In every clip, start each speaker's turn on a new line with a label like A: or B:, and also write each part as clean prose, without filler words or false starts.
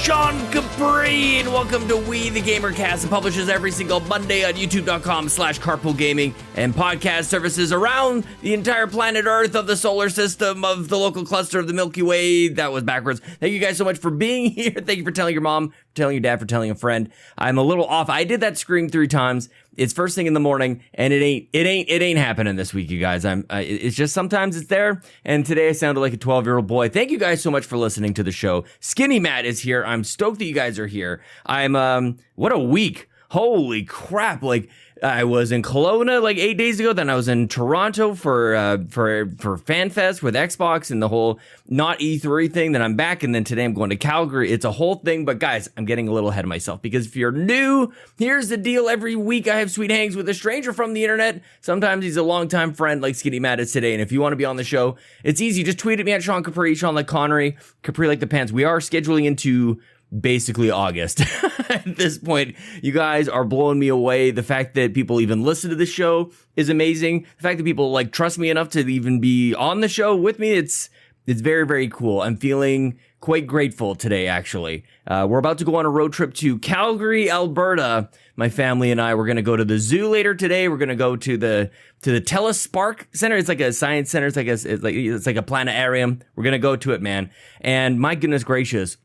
A: Sean Capri, and welcome to We the GamerCast. It publishes every single Monday on youtube.com/carpoolgaming and podcast services around the entire planet Earth, of the solar system, of the local cluster of the Milky Way. That was backwards. Thank you guys so much for being here. Thank you for telling your mom, for telling your dad, for telling a friend. I'm a little off. I did that scream 3 times. It's first thing in the morning, and it ain't happening this week, you guys. It's just sometimes it's there, and today I sounded like a 12-year-old boy. Thank you guys so much for listening to the show. Skinny Matt is here. I'm stoked that you guys are here. What a week. Holy crap. Like, I was in Kelowna like 8 days ago. Then I was in Toronto for FanFest with Xbox and the whole not E3 thing. Then I'm back, and then today I'm going to Calgary. It's a whole thing. But guys, I'm getting a little ahead of myself because if you're new, here's the deal. Every week I have sweet hangs with a stranger from the internet. Sometimes he's a longtime friend like Skinny Matt is today. And if you want to be on the show, it's easy. Just tweet at me at Sean Capri, Sean like Connery, Capri like the pants. We are scheduling into basically August. At this point, you guys are blowing me away. The fact that people even listen to the show is amazing. The fact that people like trust me enough to even be on the show with me, it's very, very cool. I'm feeling quite grateful today, actually. We're about to go on a road trip to Calgary, Alberta. My family and I, we're going to go to the zoo later today. We're going to go to the Telespark Center. It's like a science center. It's like a planetarium. We're going to go to it, man. And my goodness gracious,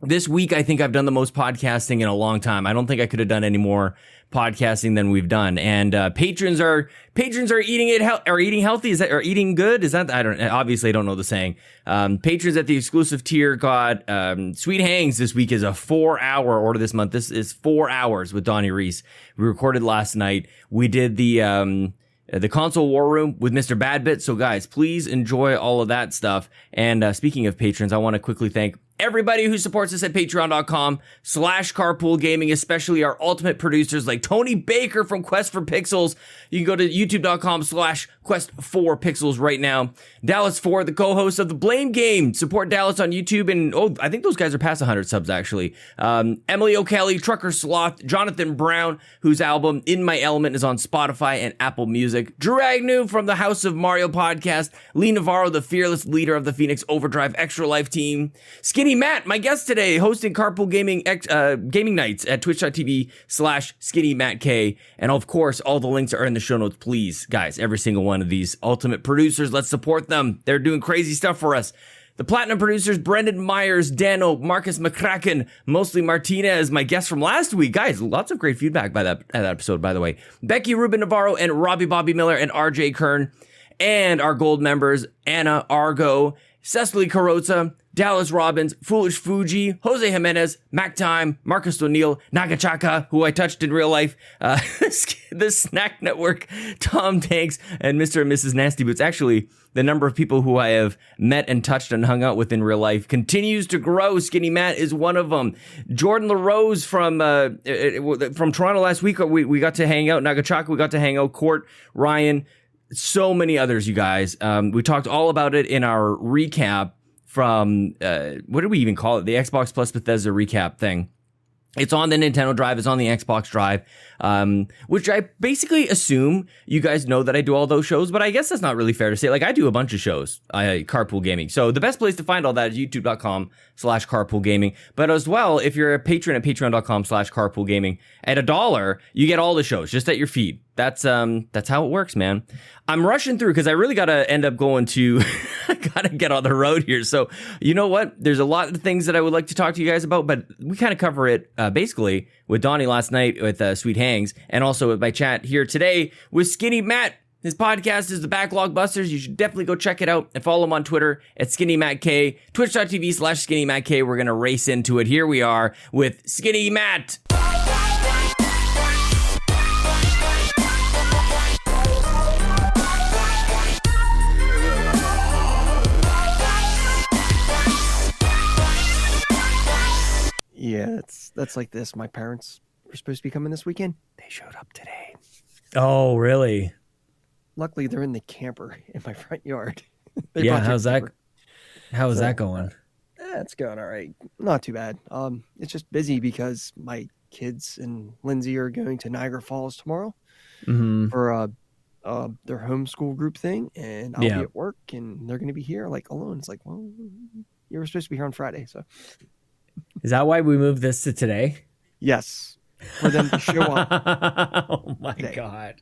A: this week, I think I've done the most podcasting in a long time. I don't think I could have done any more podcasting than we've done. And patrons are eating healthy. Or eating good? Is that, obviously I don't know the saying. Patrons at the exclusive tier got Sweet Hangs this week is a 4-hour order this month. This is 4 hours with Donnie Reese. We recorded last night. We did the console war room with Mr. Badbit. So guys, please enjoy all of that stuff. And speaking of patrons, I want to quickly thank everybody who supports us at patreon.com/carpoolgaming, especially our ultimate producers like Tony Baker from Quest for Pixels. You can go to youtube.com/quest4pixels right now. Dallas Ford, the co-host of The Blame Game. Support Dallas on YouTube. And I think those guys are past 100 subs, actually. Emily O'Kelly, Trucker Sloth, Johnathan Brown, whose album In My Element is on Spotify and Apple Music. Drew Agnew from the House of Mario podcast. Lee Navarro, the fearless leader of the Phoenix Overdrive Extra Life team. Skinny Matt, my guest today, hosting Carpool Gaming gaming nights at twitch.tv/SkinnyMattK. And of course, all the links are in the show notes. Please, guys, every single one of these ultimate producers, let's support them. They're doing crazy stuff for us. The platinum producers, Brendan Myers, Dano, Marcus McCracken, mostly Martinez, my guest from last week. Guys, lots of great feedback by that episode, by the way. Becky Rubin Navarro and Robbie Bobby Miller and RJ Kern. And our gold members, Anna, ARGO, Cecily Carrozza, Dallas Robbins, Foolish Fuji, Jose Jimenez, Mac Time, Marcus O'Neill, Nagachaka, who I touched in real life, the Snack Network, Tom Tanks, and Mr. and Mrs. Nasty Boots. Actually, the number of people who I have met and touched and hung out with in real life continues to grow. Skinny Matt is one of them. Jordan LaRose from Toronto last week, we got to hang out. Nagachaka, we got to hang out. Court, Ryan, so many others, you guys. We talked all about it in our recap from, what did we even call it? The Xbox plus Bethesda recap thing. It's on the Nintendo Drive. It's on the Xbox Drive, which I basically assume you guys know that I do all those shows, but I guess that's not really fair to say. Like, I do a bunch of shows, Carpool Gaming. So the best place to find all that is youtube.com/carpoolgaming. But as well, if you're a patron at patreon.com/carpoolgaming, at $1, you get all the shows just at your feed. That's how it works, man. I'm rushing through because I really got to end up going to, I got to get on the road here. So you know what? There's a lot of things that I would like to talk to you guys about, but we kind of cover it basically with Donnie last night with Sweet Hangs, and also with my chat here today with Skinny Matt. His podcast is the Backlog Busters. You should definitely go check it out and follow him on Twitter at SkinnyMattK, twitch.tv/SkinnyMattK. We're going to race into it. Here we are with Skinny Matt.
B: Yeah, that's like this. My parents were supposed to be coming this weekend. They showed up today.
A: Oh, really?
B: Luckily, they're in the camper in my front yard.
A: Yeah, how's that going?
B: It's going all right. Not too bad. It's just busy because my kids and Lindsay are going to Niagara Falls tomorrow for their homeschool group thing, and I'll be at work, and they're going to be here like alone. It's like, well, you were supposed to be here on Friday, so.
A: Is that why we moved this to today?
B: Yes, for them to show up.
A: Oh my God.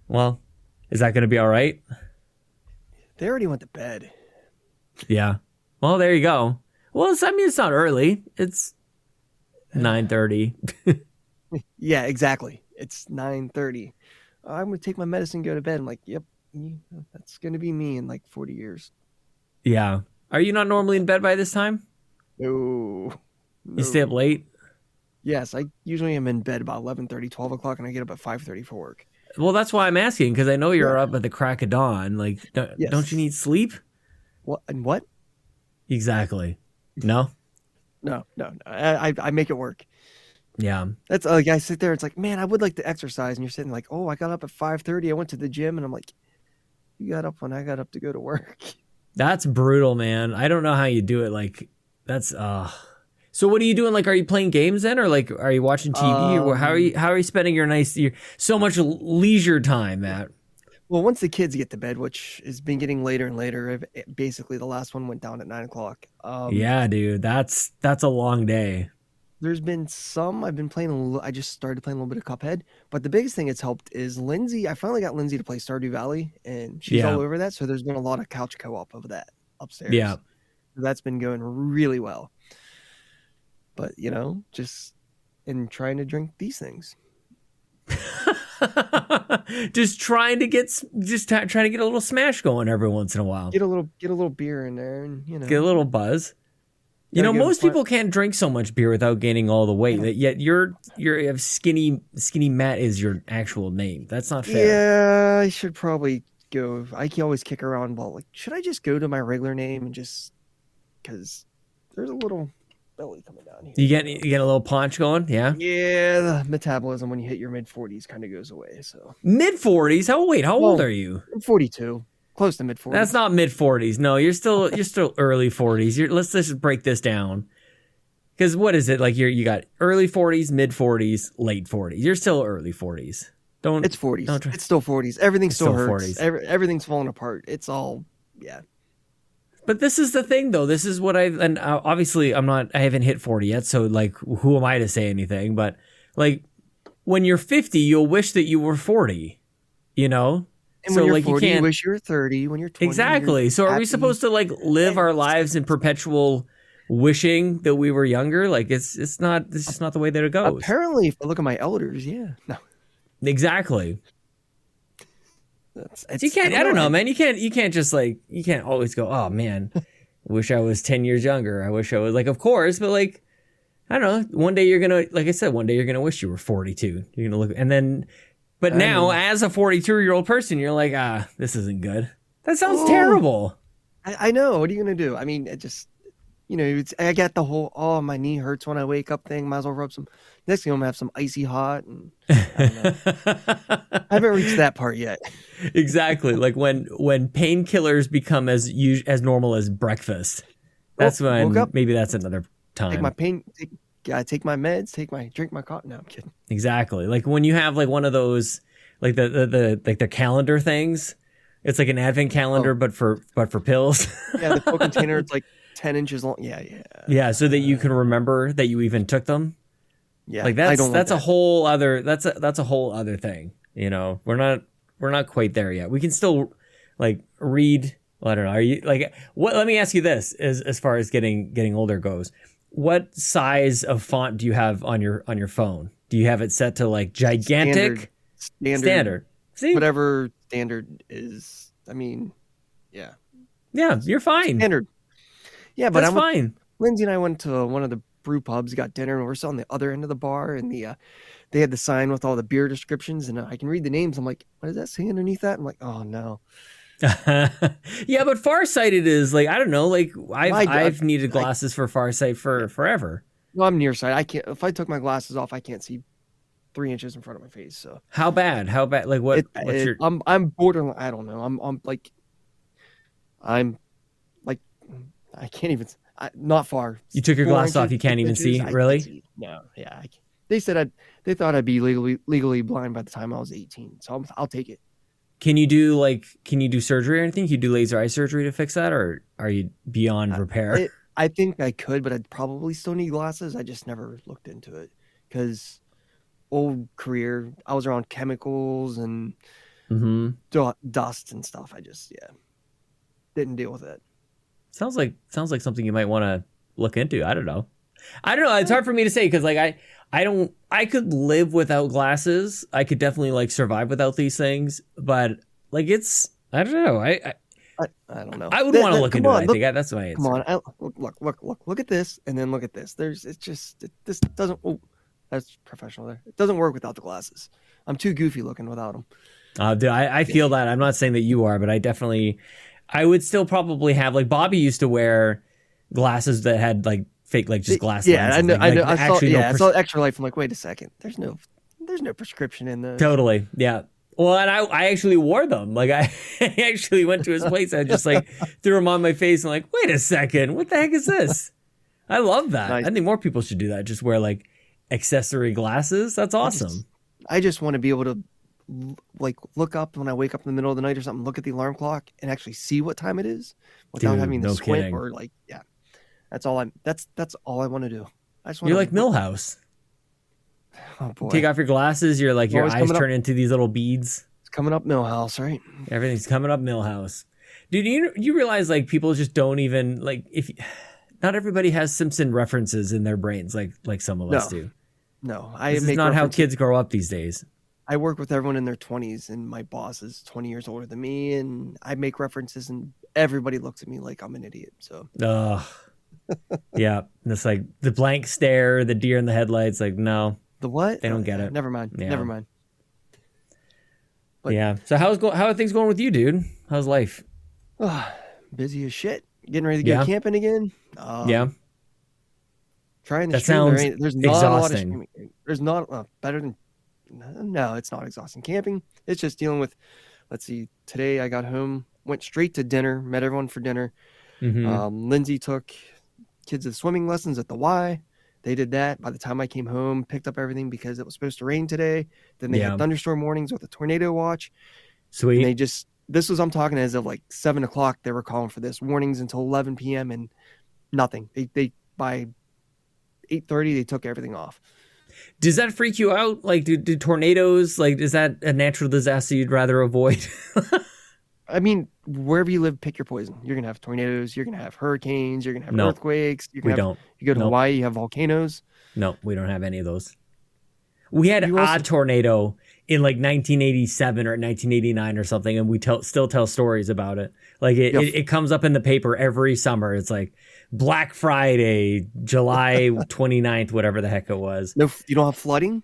A: Well, is that going to be all right?
B: They already went to bed.
A: Yeah. Well, there you go. Well, it's not early. It's 9:30.
B: Yeah, exactly. It's 9:30. I'm going to take my medicine and go to bed. I'm like, yep, that's going to be me in like 40 years.
A: Yeah. Are you not normally in bed by this time?
B: No.
A: You stay up late?
B: Yes, I usually am in bed about 11:30, 12 o'clock, and I get up at 5:30 for work.
A: Well, that's why I'm asking, because I know you're up at the crack of dawn. Like, don't you need sleep?
B: What? And what?
A: Exactly. No?
B: No. I make it work.
A: Yeah.
B: That's like, I sit there, it's like, man, I would like to exercise. And you're sitting like, oh, I got up at 5:30. I went to the gym, and I'm like, you got up when I got up to go to work.
A: That's brutal, man. I don't know how you do it. Like, that's, So what are you doing? Like, are you playing games then? Or like, are you watching TV? Or how are you spending your so much leisure time, Matt?
B: Well, once the kids get to bed, which has been getting later and later, basically the last one went down at 9 o'clock.
A: Yeah, dude, that's a long day.
B: There's been some, I've been playing, I just started playing a little bit of Cuphead, but the biggest thing that's helped is Lindsay. I finally got Lindsay to play Stardew Valley, and she's all over that. So there's been a lot of couch co-op of that upstairs.
A: Yeah.
B: That's been going really well. But, just in trying to drink these things.
A: Just trying to get a little smash going every once in a while.
B: Get a little beer in there, and
A: get a little buzz. Most people can't drink so much beer without gaining all the weight. Yet you're skinny Matt is your actual name. That's not fair.
B: Yeah, I should probably go. I can always kick around. Well, like, should I just go to my regular name and just because there's a little belly coming down here.
A: You get a little paunch going, yeah.
B: Yeah, the metabolism when you hit your mid-40s kind of goes away. So
A: mid-40s? How old are you?
B: I'm 42. Close to mid-40s.
A: That's not mid-40s. No, you're still early 40s. Let's just break this down. Because what is it? Like you got early 40s, mid-40s, late 40s. You're still early 40s.
B: It's 40s. It's still 40s. Everything still hurts.
A: 40s.
B: Everything's falling apart. It's all, yeah.
A: But this is the thing, though. This is what obviously I haven't hit 40 yet. So like, who am I to say anything? But like, when you're 50, you'll wish that you were 40,
B: And when you're 40, you wish you were 30. When you're 20,
A: exactly. So are we supposed to like live our lives in perpetual wishing that we were younger? Like it's just not the way that it goes.
B: Apparently, if I look at my elders, yeah. No.
A: Exactly. You can't. I don't know, man. You can't just like you can't always go, oh man, I wish I was 10 years younger. I wish I was like, of course, but like I don't know. One day you're gonna, like I said, wish you were 42. You're gonna look and then. But now, as a 42-year-old person, you're like, this isn't good. That sounds terrible.
B: I know. What are you going to do? I mean, it just, I got the whole, my knee hurts when I wake up thing. Might as well rub some. Next thing I'm going to have some icy hot. And I don't know. I haven't reached that part yet.
A: Exactly. Like when painkillers become as normal as breakfast. That's when maybe that's another time.
B: Take my take my meds, drink my coffee. No, I'm kidding.
A: Exactly. Like when you have like one of those, like the calendar things, it's like an advent calendar, but for pills.
B: Yeah. The pill container, it's like 10 inches long. Yeah.
A: Yeah. So that you can remember that you even took them.
B: Yeah.
A: Like that's a whole other thing. We're not quite there yet. We can still like read. Well, I don't know. Are you like what? Let me ask you this: as far as getting older goes. What size of font do you have on your phone? Do you have it set to like gigantic? Standard. See?
B: Whatever standard is. I mean, yeah.
A: Yeah, you're fine.
B: Standard. Yeah, but
A: that's fine.
B: Lindsay and I went to one of the brew pubs, got dinner, and we're still on the other end of the bar, and they had the sign with all the beer descriptions, and I can read the names. I'm like, what does that say underneath that? I'm like, oh no.
A: Yeah, but farsighted is like I don't know. Like I've needed glasses for farsight for forever.
B: Well, I'm nearsighted. I can't. If I took my glasses off, I can't see 3 inches in front of my face. So
A: how bad? Like what? What's your?
B: I'm borderline. I don't know. I'm like I can't even. Not far.
A: You took your glasses off. You can't even see. Really? See.
B: No. Yeah. They said they thought I'd be legally blind by the time I was 18. So I'll take it.
A: Can you do surgery or anything? Can you do laser eye surgery to fix that, or are you beyond repair?
B: I think I could, but I'd probably still need glasses. I just never looked into it because old career, I was around chemicals and dust and stuff. I just didn't deal with it.
A: Sounds like something you might want to look into. I don't know. It's hard for me to say because like I could live without glasses. I could definitely like survive without these things, but like I don't know. I
B: don't know.
A: I would want to look into it. I think that's my answer.
B: Come on, look at this, and then look at this. This doesn't. Oh, that's professional there. It doesn't work without the glasses. I'm too goofy looking without them.
A: Dude, I feel that. I'm not saying that you are, but I would still probably have like Bobby used to wear glasses that had like fake like just glass.
B: Yeah,
A: lenses,
B: I know.
A: I
B: saw Extra Life. I'm like, wait a second. There's no prescription in those.
A: Totally. Yeah. Well, and I actually wore them. Like I actually went to his place. I just like threw them on my face and like, wait a second, what the heck is this? I love that. Nice. I think more people should do that. Just wear like accessory glasses. That's awesome.
B: I just want to be able to like look up when I wake up in the middle of the night or something, look at the alarm clock and actually see what time it is without having to squint kidding. Or like, yeah. That's all I want to do. You're
A: like Milhouse.
B: Oh boy.
A: Take off your glasses, your eyes turn into these little beads.
B: It's coming up Milhouse, right?
A: Everything's coming up Milhouse. Dude, you realize like people just don't even like not everybody has Simpson references in their brains like some of us do.
B: No,
A: this is not how kids grow up these days.
B: I work with everyone in their 20s, and my boss is 20 years older than me, and I make references, and everybody looks at me like I'm an idiot. So. Yeah, and it's like the blank stare, the deer in the headlights. Like, no, the what?
A: They don't get it.
B: Never mind.
A: Yeah.
B: Never mind.
A: But, yeah. So how are things going with you, dude? How's life?
B: Busy as shit. Getting ready to go camping again.
A: Yeah.
B: Trying to
A: that sounds
B: there's not
A: exhausting.
B: A lot of streaming. There's not better than. No, it's not exhausting. Camping. It's just dealing with. Let's see. Today I got home, went straight to dinner, met everyone for dinner. Mm-hmm. Lindsay took kids to swimming lessons at the Y. They did that. By the time I came home, picked up everything because it was supposed to rain today. Then they had thunderstorm warnings with a tornado watch.
A: Sweet.
B: And I'm talking as of like 7:00. They were calling for this warnings until 11 p.m. and nothing. They by 8:30 they took everything off.
A: Does that freak you out? Like, do tornadoes, like, is that a natural disaster you'd rather avoid?
B: I mean, wherever you live, pick your poison. You're going to have tornadoes. You're going to have hurricanes. You're going to have earthquakes. You go to Hawaii, you have volcanoes.
A: No, we don't have any of those. We had a tornado in like 1987 or 1989 or something, and we still tell stories about it. Like it comes up in the paper every summer. It's like Black Friday, July 29th, whatever the heck it was.
B: No, you don't have flooding?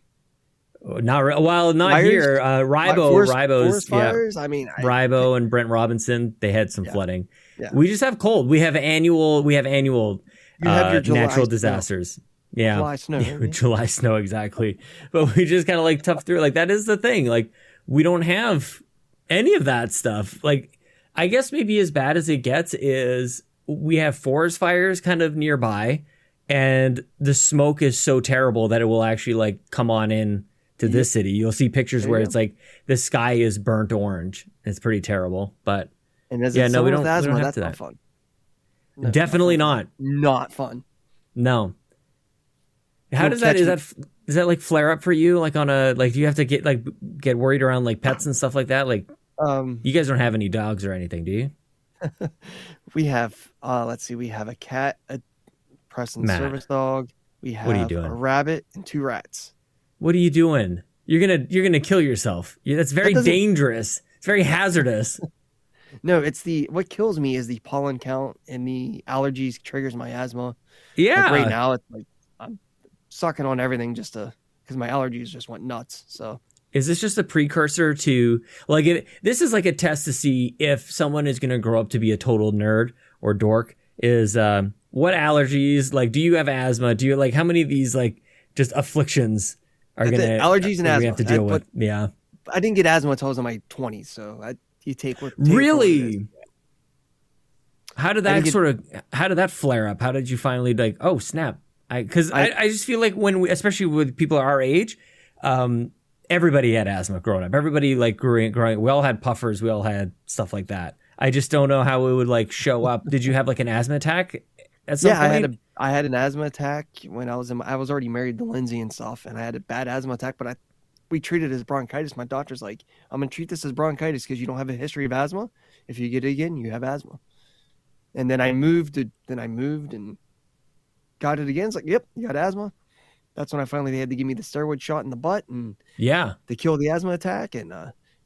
A: Not fires? Here. Ribo's
B: fires. I mean,
A: Ribo and Brent Robinson, they had some flooding.
B: Yeah.
A: We just have cold. We have annual
B: you have your
A: natural disasters. Yeah.
B: July snow.
A: July snow, exactly. But we just kind of like tough through. Like that is the thing. Like we don't have any of that stuff. Like I guess maybe as bad as it gets is we have forest fires kind of nearby, and the smoke is so terrible that it will actually like come on in to this city. You'll see pictures where it's like the sky is burnt orange. It's pretty terrible. But
B: we don't have that's not fun.
A: No, definitely not.
B: Not fun.
A: No. How does does that like flare up for you? Like on a like do you have to get worried around like pets and stuff like that? Like you guys don't have any dogs or anything, do you?
B: We have we have a cat, a Preston service dog. We have a rabbit and 2 rats.
A: What are you doing? You're gonna kill yourself. That's very dangerous. It's very hazardous.
B: No, what kills me is the pollen count and the allergies triggers my asthma.
A: Yeah.
B: Like right now, it's like I'm sucking on everything just because my allergies just went nuts. So
A: is this just a precursor to this is like a test to see if someone is gonna grow up to be a total nerd or dork? Is what allergies? Like, do you have asthma? Do you like how many of these like just afflictions are
B: allergies and asthma
A: we have to deal with? Yeah,
B: I didn't get asthma until I was in my 20s, so you take what
A: really. How did that flare up? How did you finally like? Oh snap! Because I just feel like especially with people our age, everybody had asthma growing up. Everybody like growing. We all had puffers. We all had stuff like that. I just don't know how it would like show up. Did you have like an asthma attack? at some point?
B: I had an asthma attack when I was already married to Lindsay and stuff, and I had a bad asthma attack, but we treated it as bronchitis. My doctor's like, I'm gonna treat this as bronchitis because you don't have a history of asthma. If you get it again, you have asthma. And then I moved and got it again. It's like, yep, you got asthma. That's when they had to give me the steroid shot in the butt and to kill the asthma attack, and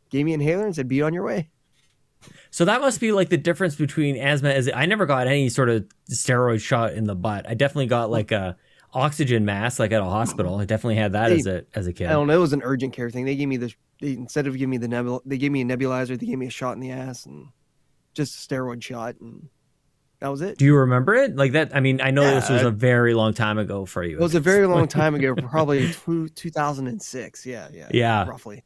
B: gave me an inhaler and said, be on your way.
A: So that must be like the difference between asthma. I never got any sort of steroid shot in the butt. I definitely got like a oxygen mask, like at a hospital. I definitely had that as a kid.
B: I don't know. It was an urgent care thing. They gave me instead of giving me they gave me a nebulizer. They gave me a shot in the ass and just a steroid shot, and that was it.
A: Do you remember it like that? I mean, I know this was a very long time ago for you.
B: It was a very long time ago, probably 2006. Yeah, roughly.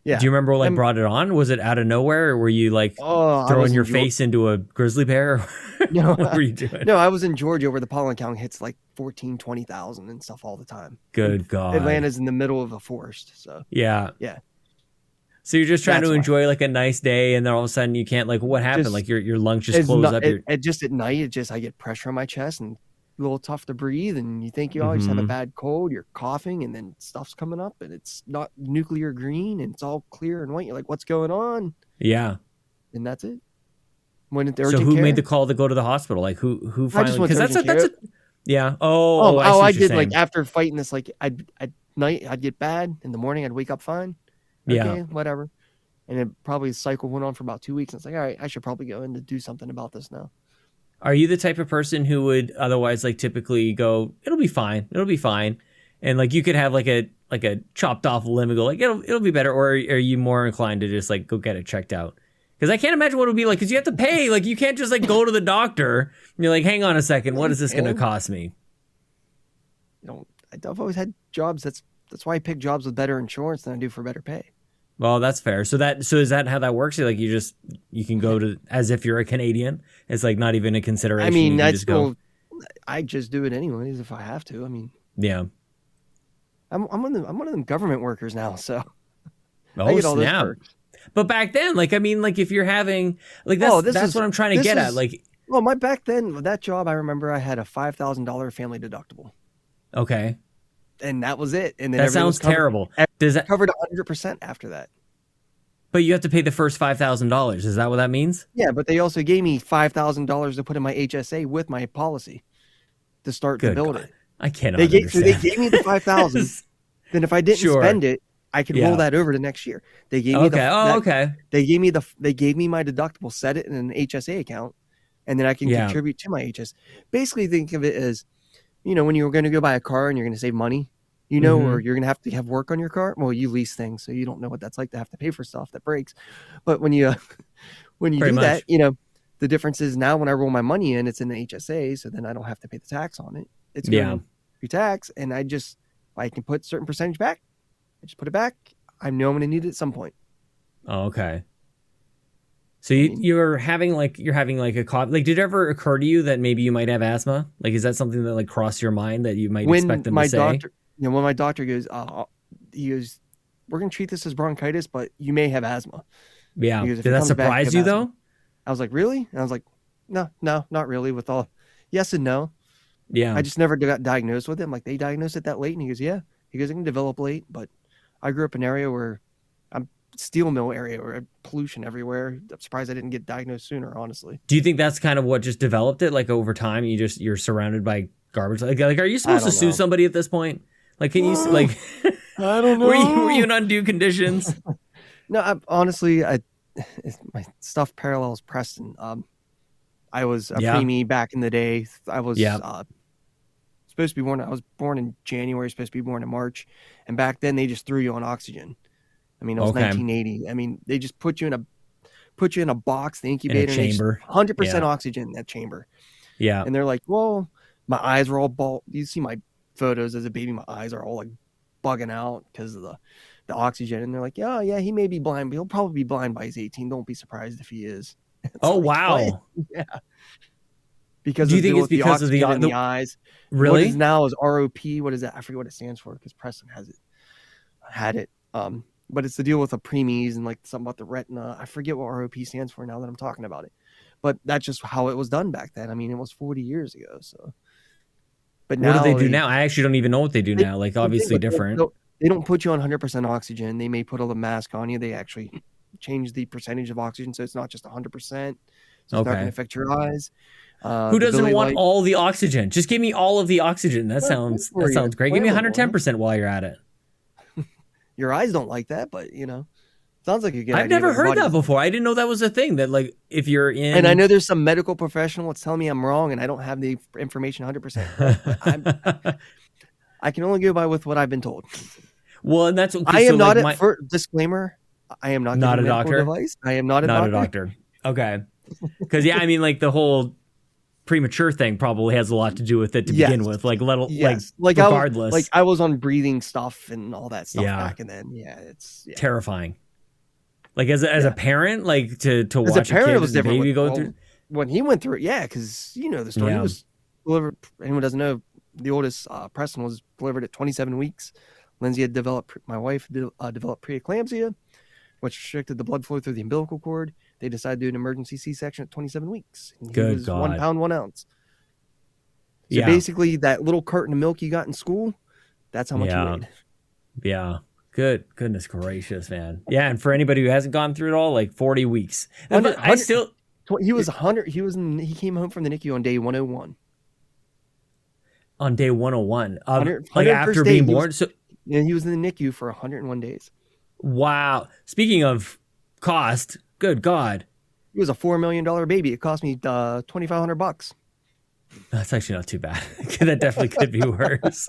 B: Yeah.
A: Do you remember what brought it on? Was it out of nowhere, or were you like throwing your face into a grizzly bear?
B: No,
A: what were you doing?
B: No, I was in Georgia where the pollen count hits like 14,000, 20,000 and stuff all the time.
A: Good God.
B: Atlanta's in the middle of a forest, so
A: yeah. So you're just trying to enjoy like a nice day, and then all of a sudden you can't. Like, what happened? Like your lungs just close up.
B: Just at night, I get pressure on my chest and a little tough to breathe, and you think you always have a bad cold, you're coughing, and then stuff's coming up, and it's not nuclear green, and it's all clear and white. You're like, what's going on?
A: Yeah.
B: And that's it.
A: So who made the call to go to the hospital? Like who finally? Because that's a yeah.
B: I did like after fighting this, like at night I'd get bad, in the morning I'd wake up fine. Okay, whatever. And it probably the cycle went on for about 2 weeks. And it's like, all right, I should probably go in to do something about this now.
A: Are you the type of person who would otherwise like typically go, it'll be fine, and like you could have like a chopped off limb and go like it'll be better, or are you more inclined to just like go get it checked out? Because I can't imagine what it would be like, because you have to pay. Like you can't just like go to the doctor and you're like, hang on a second, what is this going to cost me?
B: I've always had jobs. That's why I pick jobs with better insurance than I do for better pay.
A: Well, that's fair. So is that how that works? Like you can go to as if you're a Canadian. It's like not even a consideration.
B: I mean, I just do it anyways if I have to. I mean,
A: yeah.
B: I'm one of them government workers now, so
A: I get all those perks. But back then, like I mean, like if you're having like that's what I'm trying to get at. Like,
B: well, back then that job, I remember I had a $5,000 family deductible.
A: Okay.
B: And that was it. And then
A: that sounds terrible.
B: Does that covered 100% after that?
A: But you have to pay the first $5,000. Is that what that means?
B: Yeah, but they also gave me $5,000 to put in my HSA with my policy to start to build it.
A: I cannot understand.
B: So they gave me the $5,000. Then if I didn't spend it, I could roll that over to next year. They gave me They gave me my deductible, set it in an HSA account, and then I can contribute to my HS. Basically, think of it as, when you're going to go buy a car and you're going to save money, or you're going to have work on your car. Well, you lease things, so you don't know what that's like to have to pay for stuff that breaks. But when you do that, the difference is now when I roll my money in, it's in the HSA, so then I don't have to pay the tax on it. It's going pre-tax, and I can put a certain percentage back. I just put it back. I know I'm going to need it at some point.
A: Oh, okay. So you're having a cough. Like, did it ever occur to you that maybe you might have asthma? Like, is that something that like crossed your mind that you might expect them to say?
B: When my doctor goes, he goes, we're going to treat this as bronchitis, but you may have asthma.
A: Yeah. Did that surprise you though?
B: I was like, really? And I was like, no, not really. With all yes and no.
A: Yeah.
B: I just never got diagnosed with it. I'm like, they diagnosed it that late? And he goes, yeah. He goes, it can develop late, but I grew up in an area where steel mill area or pollution everywhere. I'm surprised I didn't get diagnosed sooner, honestly.
A: Do you think that's kind of what just developed it? Like over time, you're surrounded by garbage. Like are you supposed to sue somebody at this point? Like, can you like?
B: I don't know.
A: Were you in undue conditions?
B: No, honestly, my stuff parallels Preston. I was a preemie back in the day. I was supposed to be born. I was born in January. Supposed to be born in March, and back then they just threw you on oxygen. I mean, it was 1980. I mean, they just put you in a box, the incubator,
A: in a chamber,
B: 100% oxygen in that chamber.
A: Yeah,
B: and they're like, well, my eyes were all bald. You see my photos as a baby, my eyes are all like bugging out because of the oxygen. And they're like, yeah, he may be blind, but he'll probably be blind by he's 18. Don't be surprised if he is.
A: Oh, like, wow.
B: What? Yeah. Because
A: do you think it's because of
B: in the eyes?
A: Really?
B: What is now is ROP. What is that? I forget what it stands for because Preston had it. But it's the deal with the preemies and like something about the retina. I forget what ROP stands for now that I'm talking about it. but that's just how it was done back then. I mean, it was 40 years ago. So, but now
C: what do they do now? I actually don't even know what they do now. Like obviously different.
B: They don't put you on 100% oxygen. They may put a little mask on you. They actually change the percentage of oxygen, so it's not just 100%. So it's not going to affect your eyes.
C: Who doesn't want all the oxygen? Just give me all of the oxygen. That sounds great. Give me 110% while you're at it.
B: Your eyes don't like that, but sounds like you get.
C: I've never heard that before. I didn't know that was a thing. That like if you're in,
B: and I know there's some medical professional that's telling me I'm wrong, and I don't have the information 100%. I can only go by with what I've been told.
C: Well, and that's
B: I am not for disclaimer. I am not
C: a doctor.
B: Device. I am not a
C: doctor. Okay, because I mean, like the whole premature thing probably has a lot to do with it to begin with. Like regardless,
B: I was on breathing stuff and all that stuff back, and then it's
C: terrifying. Like as a parent, like to watch
B: as a parent,
C: kid
B: it was different.
C: Baby go through
B: when he went through it, because the story. He was delivered. Anyone doesn't know, the oldest Preston was delivered at 27 weeks. Lindsay had developed. My wife developed preeclampsia, which restricted the blood flow through the umbilical cord. They decided to do an emergency C-section at 27 weeks. And he was 1 pound, 1 ounce. So basically, that little carton of milk you got in school, that's how much he weighed.
C: Yeah. Goodness gracious, man. Yeah, and for anybody who hasn't gone through it all, like 40 weeks. He
B: was 100. He came home from the NICU on day 101.
C: On day 101, like after being born.
B: He was in the NICU for 101 days.
C: Wow. Speaking of cost, good God.
B: He was a $4 million baby. It cost me $2,500.
C: That's actually not too bad. That definitely could be worse.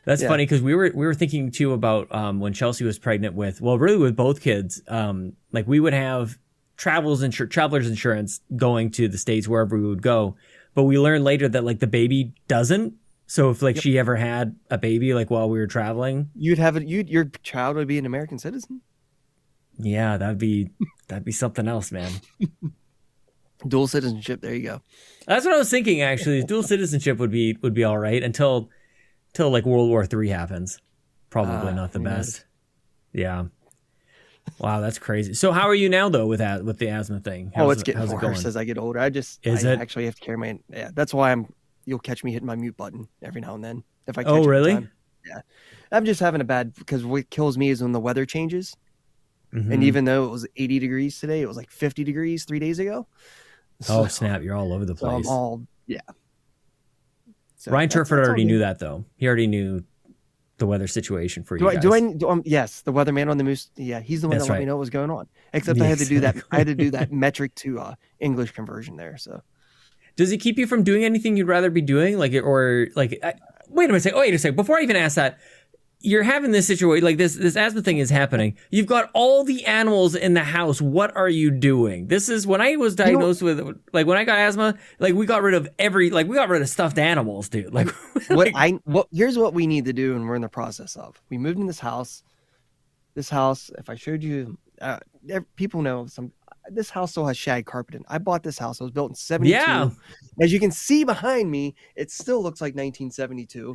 C: That's funny because we were thinking too about when Chelsea was pregnant with both kids. Like we would have travelers insurance going to the States wherever we would go, but we learned later that like the baby doesn't. So if she ever had a baby like while we were traveling, your
B: child would be an American citizen.
C: Yeah, that'd be something else, man.
B: Dual citizenship. There you go.
C: That's what I was thinking. Actually, dual citizenship would be all right until like World War III happens. Probably not the best. Yeah. Wow, that's crazy. So how are you now though with the asthma thing?
B: It's getting worse as I get older. I actually have to carry my. Yeah, that's why you'll catch me hitting my mute button every now and then if I catch it.
C: Really?
B: Time. Yeah. I'm just having a bad, because what kills me is when the weather changes. Mm-hmm. And even though it was 80 degrees today, it was like 50 degrees 3 days ago.
C: So, snap. You're all over the place.
B: So
C: Ryan Turford already knew that though. He already knew the weather situation for you guys.
B: Yes, the weatherman on the Moose. Yeah, he's the one that let me know what was going on. Except I had to do that. I had to do that metric to English conversion there. So,
C: does it keep you from doing anything you'd rather be doing? Wait a second. Before I even ask that, you're having this situation, like this asthma thing is happening. You've got all the animals in the house. What are you doing? This is when I was diagnosed with, like when I got asthma, like we got rid of stuffed animals, dude. Like
B: here's what we need to do, and we're in the process of. We moved in this house. This house, if I showed you, people know this house still has shag carpeting. I bought this house. It was built in 72. Yeah. As you can see behind me, it still looks like 1972.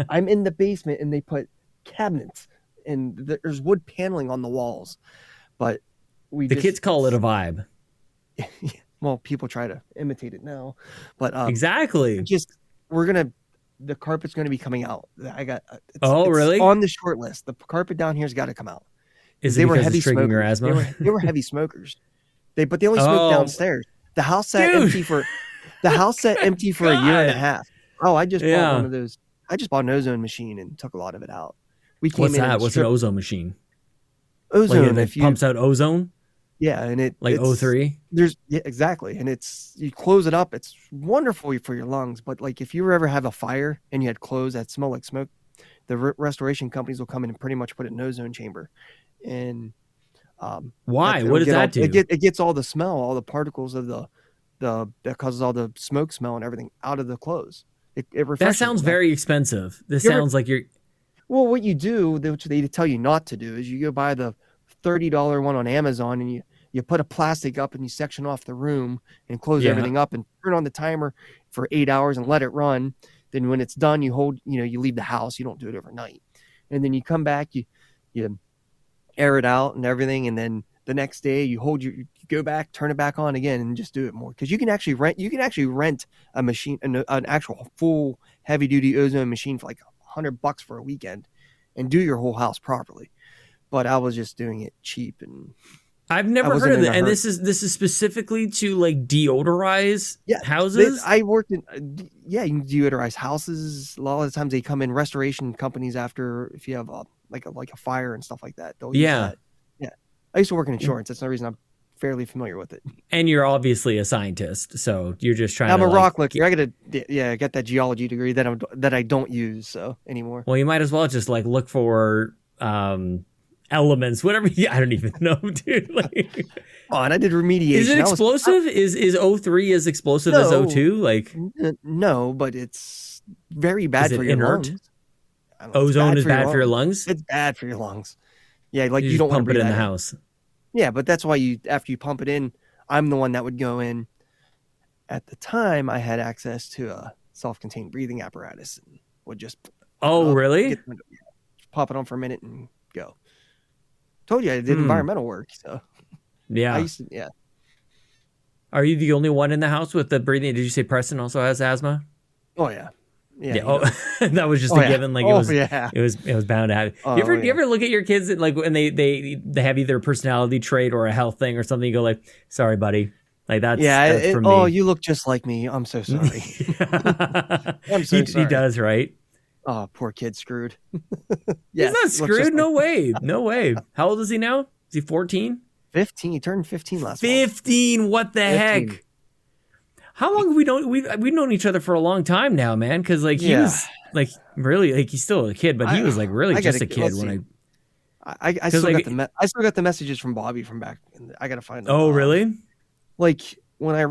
B: I'm in the basement and they put cabinets and there's wood paneling on the walls. But
C: kids call it a vibe.
B: Well, people try to imitate it now. But
C: exactly.
B: The carpet's going to be coming out.
C: Really?
B: On the short list. The carpet down here's got to come out.
C: Is it because it's triggering your asthma?
B: They were heavy smokers. They only smoked downstairs. The house sat empty for a year and a half. Oh, I just bought one of those. I just bought an ozone machine and took a lot of it out.
C: What's that? What's an ozone machine?
B: Ozone.
C: It pumps out ozone?
B: Yeah, and it's
C: O3?
B: Exactly. And you close it up, it's wonderful for your lungs. But like if you ever have a fire and you had clothes that smell like smoke, the restoration companies will come in and pretty much put it in an ozone chamber. And
C: why? What does that do?
B: It gets all the smell, all the particles of that causes all the smoke smell and everything out of the clothes. It
C: that sounds very expensive. This sounds like you're.
B: Well, what you do, which they tell you not to do, is you go buy the $30 one on Amazon and you put a plastic up and you section off the room and close everything up and turn on the timer for 8 hours and let it run. Then when it's done, you leave the house. You don't do it overnight, and then you come back, you air it out and everything, and then the next day you you go back, turn it back on again, and just do it more. Because you can actually rent a machine, an actual full heavy duty ozone machine for like $100 for a weekend, and do your whole house properly. But I was just doing it cheap, and
C: I've never heard of it. And this is specifically to like deodorize houses.
B: I worked in you can deodorize houses. A lot of the times they come in restoration companies after if you have like a fire and stuff like that. They'll use that. Yeah, I used to work in insurance. That's the reason I'm fairly familiar with it.
C: And you're obviously a scientist, so you're just trying.
B: I'm
C: a
B: rock looker. I get that geology degree that I don't use anymore.
C: Well, you might as well just like look for elements, whatever. I don't even know, dude. Like,
B: and I did remediation.
C: Is it explosive? Is O3 as explosive as O2? Like,
B: no, but it's very bad for your lungs.
C: Ozone is bad for your lungs.
B: It's bad for your lungs. Yeah, like
C: you
B: don't
C: pump
B: want to
C: it in the house.
B: Yeah, but that's why after you pump it in, I'm the one that would go in. At the time, I had access to a self-contained breathing apparatus and would just.
C: Oh, really?
B: Pop it on for a minute and go. Told you I did environmental work, so.
C: Yeah.
B: I used to, yeah.
C: Are you the only one in the house with the breathing? Did you say Preston also has asthma?
B: Oh yeah. Yeah.
C: Oh, that was just a given. Like it was bound to have. You ever look at your kids like when they have either a personality trait or a health thing or something? You go like, "Sorry, buddy." Like that's for me.
B: Oh, you look just like me. I'm so sorry. I'm so sorry.
C: He does, right?
B: Oh, poor kid, screwed.
C: He's not screwed. No way. No way. How old is he now? Is he 14?
B: 15. He turned 15 last
C: 15. Month. What the 15. Heck? How long have we've known each other for a long time now, man? Because like he was like really like he's still a kid, but he was like really just a kid when
B: I still got the messages from Bobby from back. I gotta find them.
C: Oh, really?
B: Like when I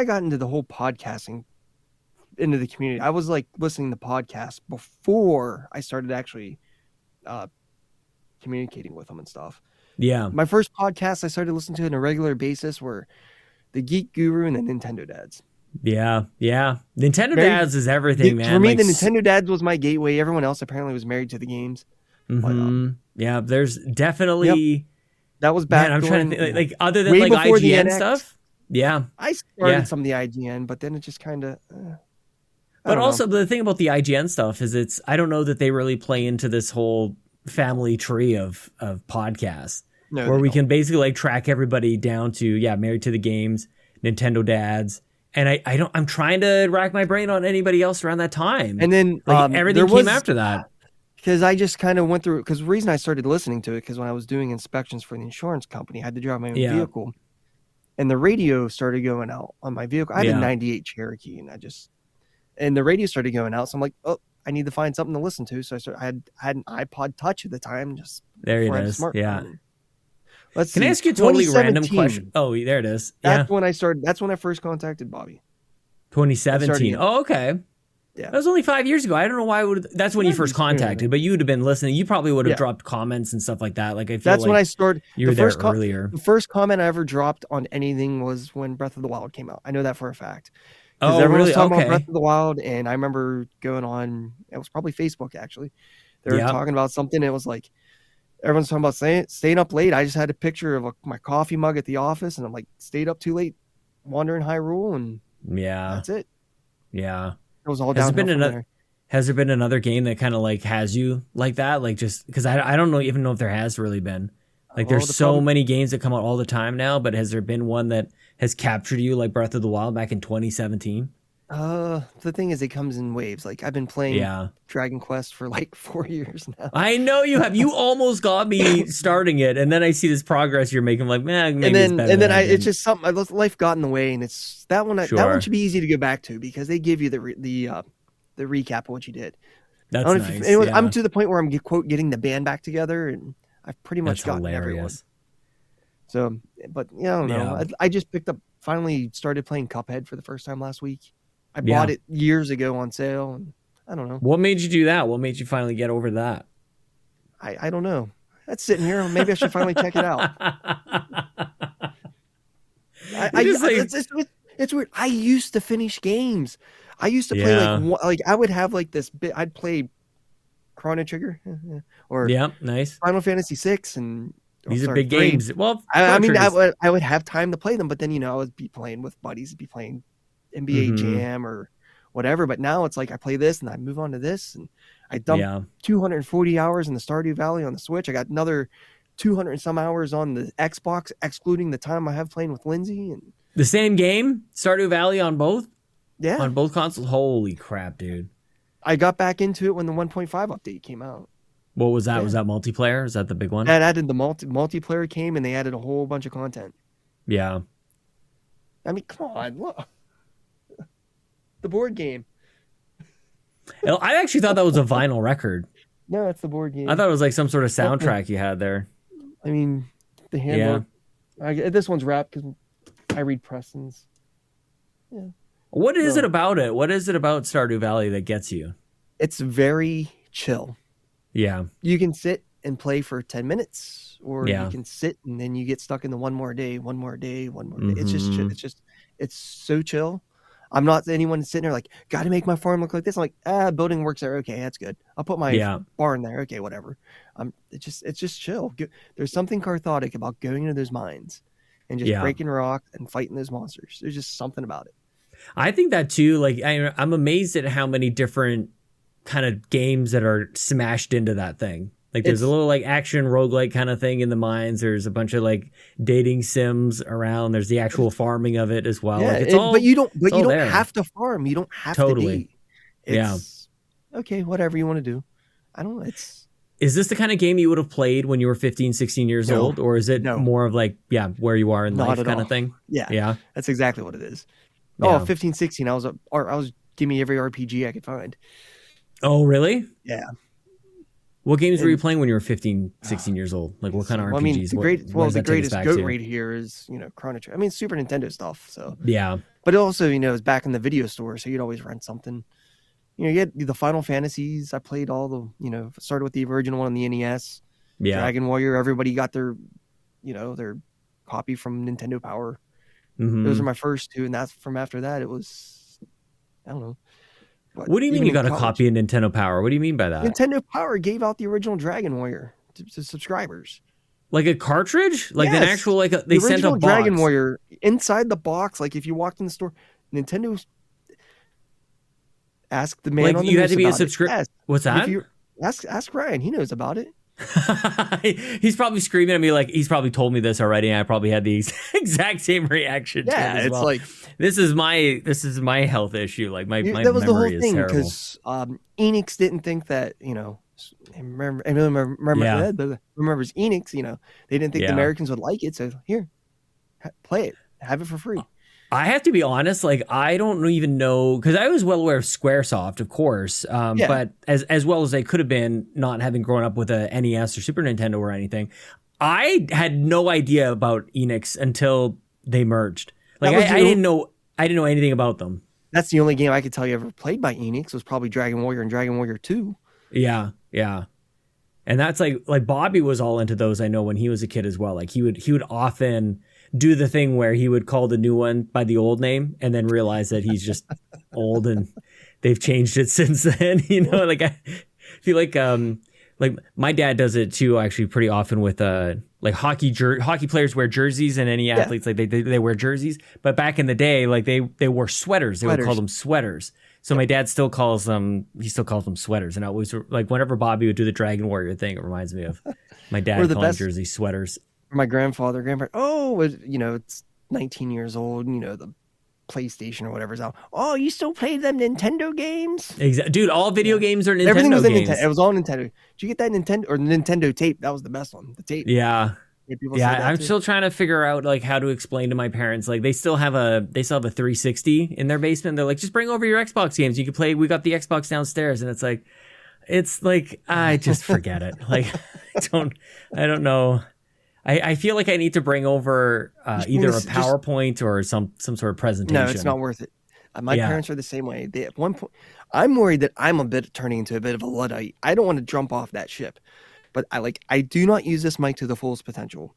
B: got into the whole podcasting into the community, I was like listening to podcasts before I started actually communicating with them and stuff.
C: Yeah.
B: My first podcast I started listening to on a regular basis were the Geek Guru and the Nintendo Dads.
C: Yeah. Nintendo Dads is everything, man.
B: For me, the Nintendo Dads was my gateway. Everyone else apparently was married to the games.
C: Mm-hmm. Yeah, there's definitely...
B: Yep. That was back.
C: Man, I'm trying to think, like other than like IGN stuff. Yeah.
B: I started some of the IGN, but then it just kind of...
C: But also the thing about the IGN stuff is I don't know that they really play into this whole family tree of podcasts where we can basically like track everybody down to, married to the games, Nintendo Dads. And I'm trying to rack my brain on anybody else around that time.
B: And then
C: like, everything came after that.
B: Because I just kind of went through, because the reason I started listening to it, because when I was doing inspections for the insurance company, I had to drive my own vehicle. And the radio started going out on my vehicle. I had a 98 Cherokee, and the radio started going out. So I'm like, oh, I need to find something to listen to. So I had an iPod Touch at the time. Just
C: there it is. Yeah.
B: Can
C: I ask you a totally random question? Oh, there it is.
B: That's when I started. That's when I first contacted Bobby.
C: 2017. Oh, okay.
B: Yeah.
C: That was only 5 years ago. I don't know why that's when you first contacted, but you would have been listening. You probably would have dropped comments and stuff like that. Like I feel
B: that's when I started.
C: You were there earlier.
B: The first comment I ever dropped on anything was when Breath of the Wild came out. I know that for a fact.
C: Oh,
B: everyone
C: really?
B: was talking about Breath of the Wild, and I remember going on. It was probably Facebook actually. They were talking about something. It was like everyone's talking about staying up late. I just had a picture of my coffee mug at the office, and I'm like stayed up too late, wandering Hyrule, and that's it.
C: Yeah,
B: it was all down from there.
C: Has there been another game that kind of like has you like that? Like just because I don't even know if there has really been. Like there's so many games that come out all the time now, but has there been one that has captured you like Breath of the Wild back in 2017?
B: The thing is, it comes in waves. Like I've been playing Dragon Quest for like 4 years now.
C: I know you have. You almost got me starting it, and then I see this progress you're making. I'm like, man, maybe it's better.
B: And then it's just something. Life got in the way, and it's that one. That one should be easy to go back to because they give you the recap of what you did.
C: That's nice.
B: I'm to the point where I'm getting the band back together, and I've pretty much gotten everyone. So, but I don't know. Yeah. I just finally started playing Cuphead for the first time last week. I bought it years ago on sale, and I don't know.
C: What made you do that? What made you finally get over that?
B: I don't know. That's sitting here. Maybe I should finally check it out. It's weird. I used to finish games. I used to play like I would have like this bit. I'd play Chrono Trigger or
C: nice
B: Final Fantasy VI, and
C: These are big games. Well,
B: I mean, I would have time to play them, but then I would be playing with buddies, be playing NBA Jam or whatever. But now it's like I play this and I move on to this, and I dumped 240 hours in the Stardew Valley on the Switch. I got another 200 and some hours on the Xbox, excluding the time I have playing with Lindsay. And
C: the same game, Stardew Valley on both.
B: Yeah,
C: on both consoles. Holy crap, dude!
B: I got back into it when the 1.5 update came out.
C: What was that? Yeah. Was that multiplayer? Is that the big one?
B: That added the multiplayer came, and they added a whole bunch of content.
C: Yeah.
B: I mean, come on, look. The board game.
C: I actually thought that was a vinyl record.
B: No, it's the board game.
C: I thought it was like some sort of soundtrack you had there.
B: I mean, the handbook. Yeah. This one's wrapped because I read Preston's. Yeah.
C: What is it about it? What is it about Stardew Valley that gets you? It's
B: very chill.
C: Yeah.
B: You can sit and play for 10 minutes, or you can sit and then you get stuck in the one more day. It's so chill. I'm not anyone sitting there like, got to make my farm look like this. I'm like, building works there. Okay, that's good. I'll put my barn there. Okay, whatever. It's just chill. There's something cathartic about going into those mines and just breaking rock and fighting those monsters. There's just something about it.
C: I think that too. Like, I'm amazed at how many different kind of games that are smashed into that thing. Like, there's a little like action roguelike kind of thing in the mines. There's a bunch of like dating sims around. There's the actual farming of it as well.
B: Yeah,
C: like,
B: but you don't have to farm. You don't have to date. Okay, whatever you want to do. I don't know.
C: Is this the kind of game you would have played when you were 15, 16 years old? Or is it more of like, where you are in life kind of thing?
B: Yeah. That's exactly what it is. Oh, 15, 16. I was giving me every RPG I could find.
C: Oh, really?
B: Yeah.
C: What games were you playing when you were 15, 16 years old? Like, what kind of RPGs?
B: I mean, the greatest goat rate here is, Chrono Trigger. I mean, Super Nintendo stuff. So
C: yeah.
B: But also, it was back in the video store, so you'd always rent something. You get the Final Fantasies. I played all the, started with the original one on the NES. Yeah. Dragon Warrior. Everybody got their copy from Nintendo Power. Mm-hmm. Those are my first two, and that's from after that. It was, I don't know.
C: What do you mean you got a copy of Nintendo Power? What do you mean by that?
B: Nintendo Power gave out the original Dragon Warrior to subscribers.
C: Like a cartridge? Like an actual, like they sent a box?
B: Dragon Warrior inside the box. Like if you walked in the store, Nintendo asked the man
C: like
B: on the
C: you had to be a subscriber. Yes. What's that?
B: Ask Ryan. He knows about it.
C: He's probably screaming at me like he's probably told me this already, and I probably had the exact same reaction to it as
B: it's
C: well.
B: Like
C: this is my health issue. Like my
B: that was
C: memory
B: the whole thing because Enix didn't think that remember Enix. They didn't think the Americans would like it, so here, play it, have it for free.
C: I have to be honest, like I don't even know, because I was well aware of Squaresoft, of course, but as well as I could have been, not having grown up with a NES or Super Nintendo or anything, I had no idea about Enix until they merged. Like I didn't know anything about them.
B: That's the only game I could tell you ever played by Enix was probably Dragon Warrior and Dragon Warrior 2.
C: Yeah. And that's like Bobby was all into those, I know, when he was a kid as well. Like he would often do the thing where he would call the new one by the old name and then realize that he's just old and they've changed it since then. Like I feel like my dad does it too, actually, pretty often with like hockey players wear jerseys, and any athletes like they wear jerseys. But back in the day, like they wore sweaters. They would call them sweaters. So my dad still calls them sweaters. And I always, like, whenever Bobby would do the Dragon Warrior thing, it reminds me of my dad calling jerseys sweaters.
B: My grandfather, it's 19 years old, the PlayStation or whatever's out. Oh, you still play them Nintendo games?
C: Exactly. Dude, all video games are Nintendo
B: Everything was
C: games.
B: It was all Nintendo. Did you get that Nintendo tape? That was the best one. The tape.
C: Yeah. I'm still trying to figure out like how to explain to my parents. Like they still have a 360 in their basement. They're like, just bring over your Xbox games. You can play. We got the Xbox downstairs, and it's like I just forget it. Like I don't know. I feel like I need to bring over either a PowerPoint or some sort of presentation.
B: No, it's not worth it. My parents are the same way. At one point, I'm worried that I'm turning into a bit of a Luddite. I don't want to jump off that ship. But I do not use this mic to the fullest potential.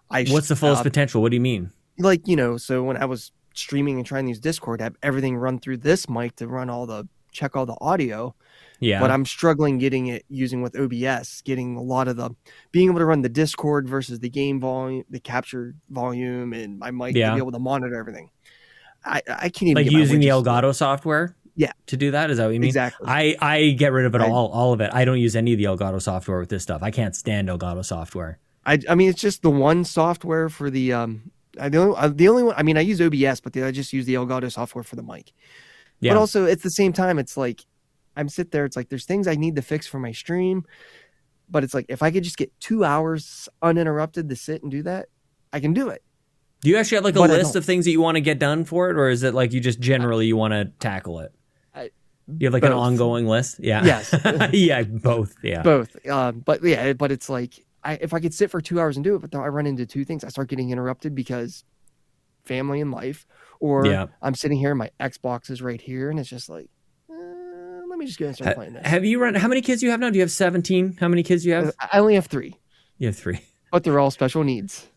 C: What's the fullest potential? What do you mean?
B: Like, so when I was streaming and trying to use Discord, I have everything run through this mic to check all the audio.
C: Yeah.
B: But I'm struggling getting it using with OBS, getting a lot of being able to run the Discord versus the game volume, the capture volume, and my mic to be able to monitor everything. I can't even
C: like
B: get
C: using the
B: my
C: Elgato software.
B: Yeah.
C: To do that, is that what you mean?
B: Exactly.
C: I get rid of it all of it. I don't use any of the Elgato software with this stuff. I can't stand Elgato software.
B: I mean, it's just the one software for the the only one. I mean, I use OBS, but I just use the Elgato software for the mic. Yeah. But also, at the same time, it's like I'm sit there. It's like there's things I need to fix for my stream, but it's like if I could just get 2 hours uninterrupted to sit and do that, I can do it.
C: Do you actually have like a list of things that you want to get done for it, or is it like you just generally you want to tackle it? You have like both. An ongoing list? Yeah.
B: Yes.
C: Yeah, both. Yeah.
B: Both. But it's like if I could sit for 2 hours and do it, but then I run into two things. I start getting interrupted because family and life, or I'm sitting here and my Xbox is right here, and it's just like, let me just go and start playing this.
C: Have you run? How many kids do you have now? Do you have 17? How many kids do you have?
B: I only have 3.
C: You have 3.
B: But they're all special needs.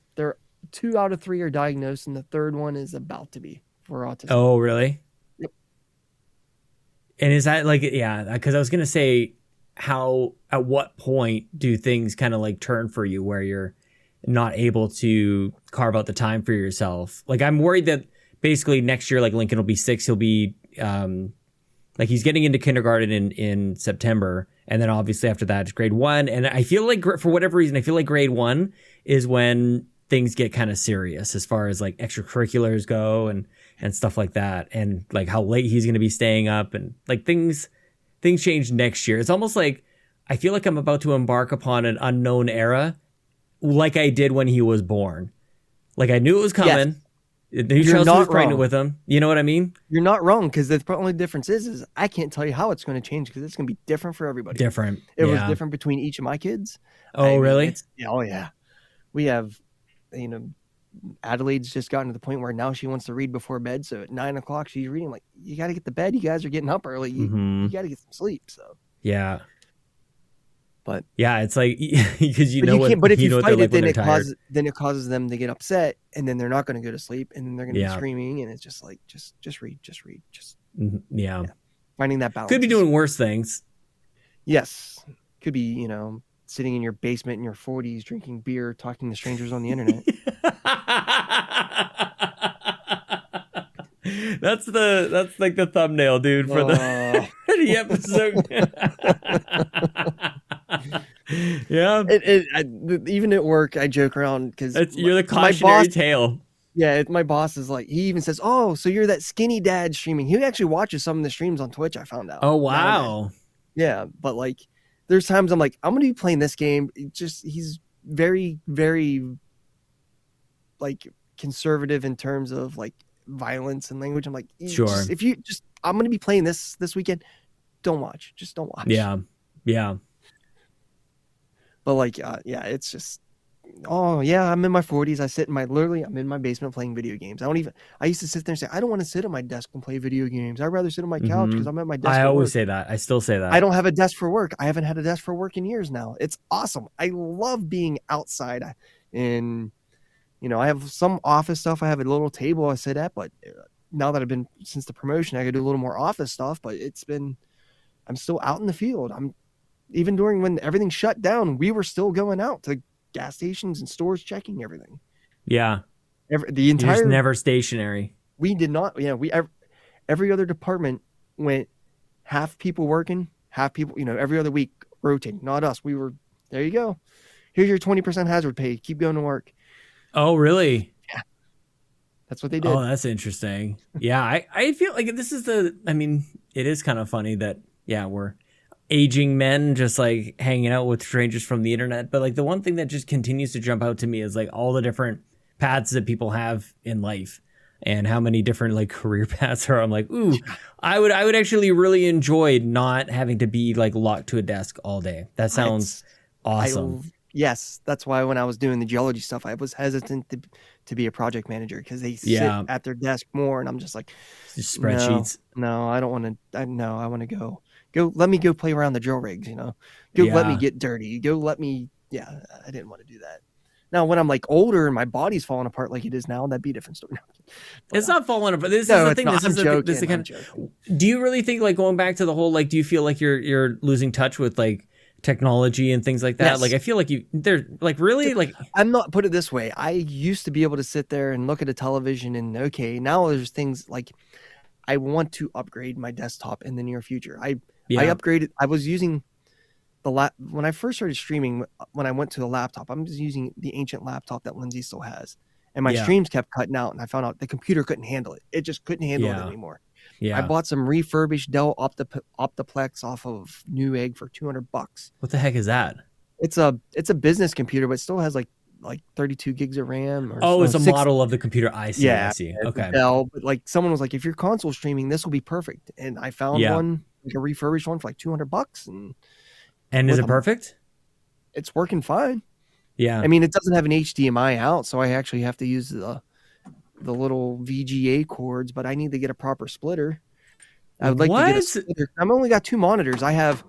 B: 2 out of 3 are diagnosed, and the third one is about to be for autism.
C: Oh, really?
B: Yep.
C: And is that like, because I was going to say, at what point do things kind of like turn for you where you're not able to carve out the time for yourself? Like, I'm worried that basically next year, like Lincoln will be 6, he'll be, like he's getting into kindergarten in September. And then obviously after that, it's grade 1. And I feel like for whatever reason, I feel like grade 1 is when things get kind of serious as far as like extracurriculars go and stuff like that. And like how late he's going to be staying up and like things change next year. It's almost like I feel like I'm about to embark upon an unknown era like I did when he was born. Like I knew it was coming. Yes. Chelsea was pregnant with him. You know what I mean?
B: You're not wrong, because the only difference is I can't tell you how it's going to change, because it's going to be different for everybody.
C: Different.
B: It was different between each of my kids.
C: Oh, really?
B: Oh, yeah. We have, Adelaide's just gotten to the point where now she wants to read before bed. So at 9:00 she's reading. Like, you got to get to bed. You guys are getting up early. You got to get some sleep. So
C: yeah.
B: But
C: yeah, it's like because but
B: if you fight it, then it causes them to get upset, and then they're not going to go to sleep, and then they're going to be screaming, and it's just like just read,
C: yeah.
B: Finding that balance.
C: Could be doing worse things.
B: Yes, could be sitting in your basement in your 40s, drinking beer, talking to strangers on the internet.
C: That's like the thumbnail, dude, for the episode. Yeah.
B: Even at work, I joke around because
C: you're the cautionary tale.
B: Yeah, my boss is like, he even says, "Oh, so you're that skinny dad streaming." He actually watches some of the streams on Twitch, I found out.
C: Oh, wow.
B: Yeah, but like, there's times I'm like, I'm going to be playing this game. He's very, very like conservative in terms of like violence and language. I'm like,
C: sure.
B: I'm going to be playing this weekend. Don't watch. Just don't watch.
C: Yeah. Yeah.
B: But like, it's just, I'm in my 40s. I'm in my basement playing video games. I used to sit there and say, I don't want to sit at my desk and play video games. I'd rather sit on my couch because I'm at my desk.
C: I always say that. I still say that.
B: I don't have a desk for work. I haven't had a desk for work in years now. It's awesome. I love being outside, and I have some office stuff. I have a little table I sit at, but now that since the promotion, I could do a little more office stuff, but I'm still out in the field. Even during when everything shut down, we were still going out to gas stations and stores, checking everything.
C: Yeah.
B: You're just
C: never stationary.
B: We did not. Yeah. Every other department went half people working, half people, every other week rotating, not us. We were, there you go. Here's your 20% hazard pay. Keep going to work.
C: Oh, really?
B: Yeah. That's what they did.
C: Oh, that's interesting. Yeah. I feel like this is it is kind of funny that, we're aging men just like hanging out with strangers from the internet. But like the one thing that just continues to jump out to me is like all the different paths that people have in life and how many different like career paths are. I'm like, ooh, I would actually really enjoy not having to be like locked to a desk all day. That sounds awesome.
B: Yes. That's why when I was doing the geology stuff, I was hesitant to be a project manager because they sit at their desk more. And I'm just like,
C: just spreadsheets.
B: No, I don't want to. I want to go, let me go play around the drill rigs, let me get dirty. I didn't want to do that. Now, when I'm like older and my body's falling apart like it is now, that'd be a different story. But,
C: It's not falling apart. This
B: no,
C: is the
B: it's
C: thing.
B: not.
C: This is
B: I'm
C: the,
B: joking.
C: this is the kind
B: I'm
C: of,
B: joking.
C: do you really think like going back to the whole like? Do you feel like you're losing touch with like technology and things like that?
B: Yes.
C: Like I feel like they're like really like.
B: I'm not, put it this way. I used to be able to sit there and look at a television and okay, now there's things like I want to upgrade my desktop in the near future. I upgraded. I was using when I first started streaming, when I went to the laptop, I'm just using the ancient laptop that Lindsay still has. And my streams kept cutting out, and I found out the computer couldn't handle it. It just couldn't handle it anymore.
C: Yeah.
B: I bought some refurbished Dell Optiplex off of Newegg for $200.
C: What the heck is that?
B: It's a business computer, but it still has like 32 gigs of RAM.
C: It's a model of the computer. I see.
B: Yeah,
C: I see. Okay.
B: Dell, but like someone was like, if you're console streaming, this will be perfect. And I found one, like a refurbished one for like $200, and
C: is it perfect?
B: It's working fine.
C: Yeah.
B: I mean, it doesn't have an HDMI out, so I actually have to use the little VGA cords, but I need to get a proper splitter. I would like to get a splitter. I've only got 2 monitors. I have.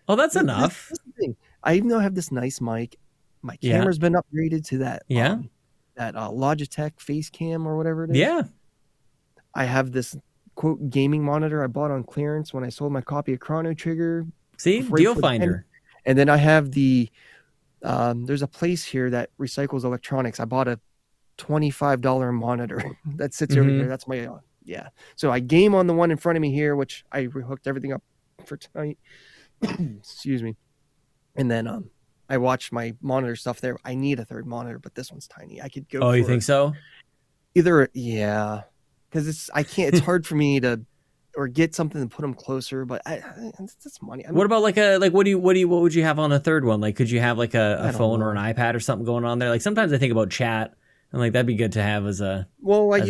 C: Oh, that's enough.
B: This thing. I even though I have this nice mic. My camera's been upgraded to that. That Logitech face cam or whatever it is. Yeah. I have this quote gaming monitor I bought on clearance when I sold my copy of Chrono Trigger.
C: See, deal finder.
B: And then I have the. There's a place here that recycles electronics. I bought a $25 monitor that sits over here. That's my So I game on the one in front of me here, which I hooked everything up for tonight. Excuse me. And then I watch my monitor stuff there. I need a third monitor, but this one's tiny. I could go.
C: Oh, you think so?
B: Either because it's hard for me to or get something to put them closer, but it's money.
C: What about what would you have on a third one? Like, could you have like a phone or an iPad or something going on there? Like sometimes I think about chat and like that'd be good to have as a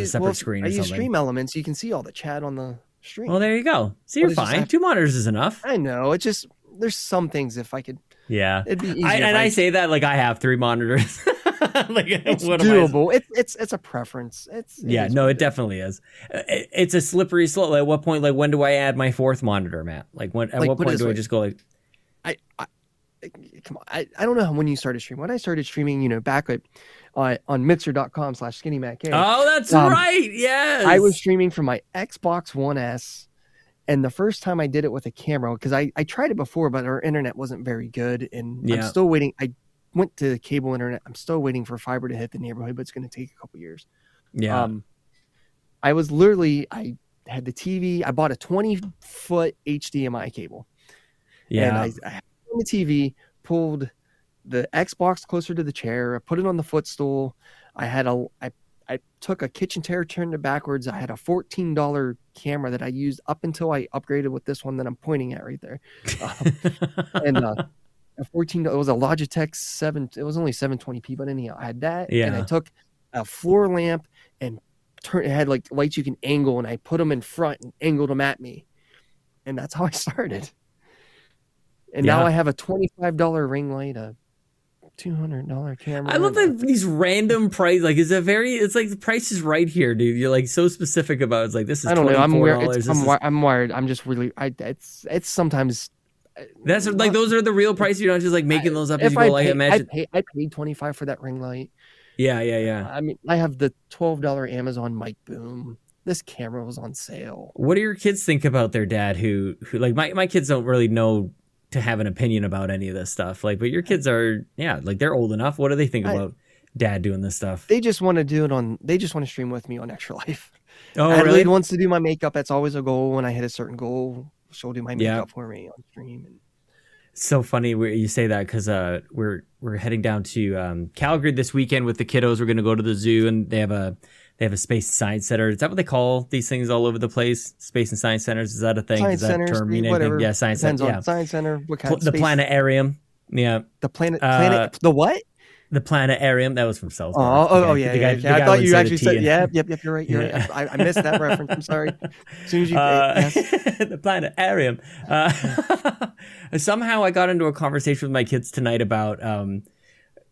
C: separate screen.
B: I use Stream Elements. You can see all the chat on the stream.
C: Well, there you go. So you're fine. 2 monitors is enough.
B: I know. It's just there's some things if I could.
C: Yeah,
B: it'd be easier.
C: I say that like I have 3 monitors. Like,
B: it's doable. It's a preference. It
C: definitely is. It's a slippery slope. At what point, like when do I add my 4th monitor, Matt? Like what point do I just go like?
B: Come on. I don't know when you started streaming. When I started streaming, back on mixer.com/skinnymac.
C: Oh, that's right. Yes.
B: I was streaming from my Xbox One S. And the first time I did it with a camera, because I tried it before, but our internet wasn't very good. And I'm still waiting. I went to cable internet. I'm still waiting for fiber to hit the neighborhood, but it's going to take a couple years.
C: Yeah.
B: I had the TV. I bought a 20-foot HDMI cable. Yeah. And I had it on the TV, pulled the Xbox closer to the chair. I put it on the footstool. I took a kitchen chair, turned it backwards. I had a $14 camera that I used up until I upgraded with this one that I'm pointing at right there. And a $14. It was a Logitech 7. It was only 720p, but anyhow, I had that. Yeah. And I took a floor lamp and it had like lights you can angle, and I put them in front and angled them at me. And that's how I started. And now I have a $25 ring light, a $200 camera.
C: I love that these random price. Like, it's like the price is right here, dude. You're like so specific about it's like this is. I don't know.
B: I'm wired. I'm just really. It's sometimes.
C: That's like those are the real prices. You're not just like making those up as you go. Like imagine.
B: I paid $25 for that ring light.
C: Yeah.
B: I mean, I have the $12 Amazon mic boom. This camera was on sale.
C: What do your kids think about their dad? Who like my kids don't really know to have an opinion about any of this stuff. Like, but your kids are, like they're old enough. What do they think about dad doing this stuff?
B: They just want to they just want to stream with me on Extra Life.
C: Oh,
B: Adelaide
C: really?
B: wants to do my makeup. That's always a goal. When I hit a certain goal, she'll do my makeup for me on stream.
C: It's so funny you say that because we're heading down to Calgary this weekend with the kiddos. We're going to go to the zoo, and they have a space and science center. Is that what they call these things all over the place? Space and science centers? Is that a thing?
B: Science
C: Does that
B: centers,
C: term mean
B: whatever.
C: anything? Yeah, science center. Yeah.
B: Science center. What kind of
C: the
B: space?
C: planetarium. Yeah.
B: The planet. The what?
C: The planetarium. That was from South
B: Park. Yeah. I thought you actually said. Yep. You're right.
C: Yeah.
B: I missed that reference. I'm sorry. As soon as you.
C: The planetarium. Somehow I got into a conversation with my kids tonight about.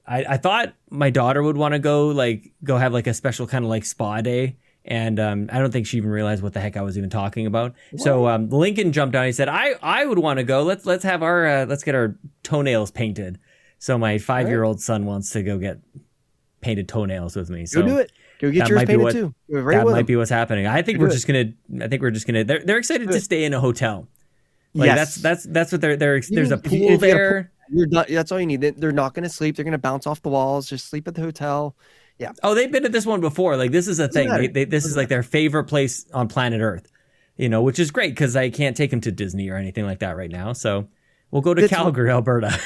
C: I thought my daughter would want to go have like a special kind of like spa day. And I don't think she even realized what the heck I was even talking about. What? So Lincoln jumped on. He said, "I would want to go. Let's have our let's get our toenails painted." So my 5-year-old son wants to go get painted toenails with me. So
B: go do it. Go get yours painted too.
C: That might be what's happening. I think we're just gonna. They're excited to stay in a hotel. Like that's what they're. There's a pool there.
B: That's all you need. They're not gonna sleep. They're gonna bounce off the walls. Just sleep at the hotel. Yeah.
C: Oh, they've been at this one before. Like this is a thing. This is like their favorite place on planet Earth. Which is great because I can't take them to Disney or anything like that right now. So we'll go to Calgary, Alberta.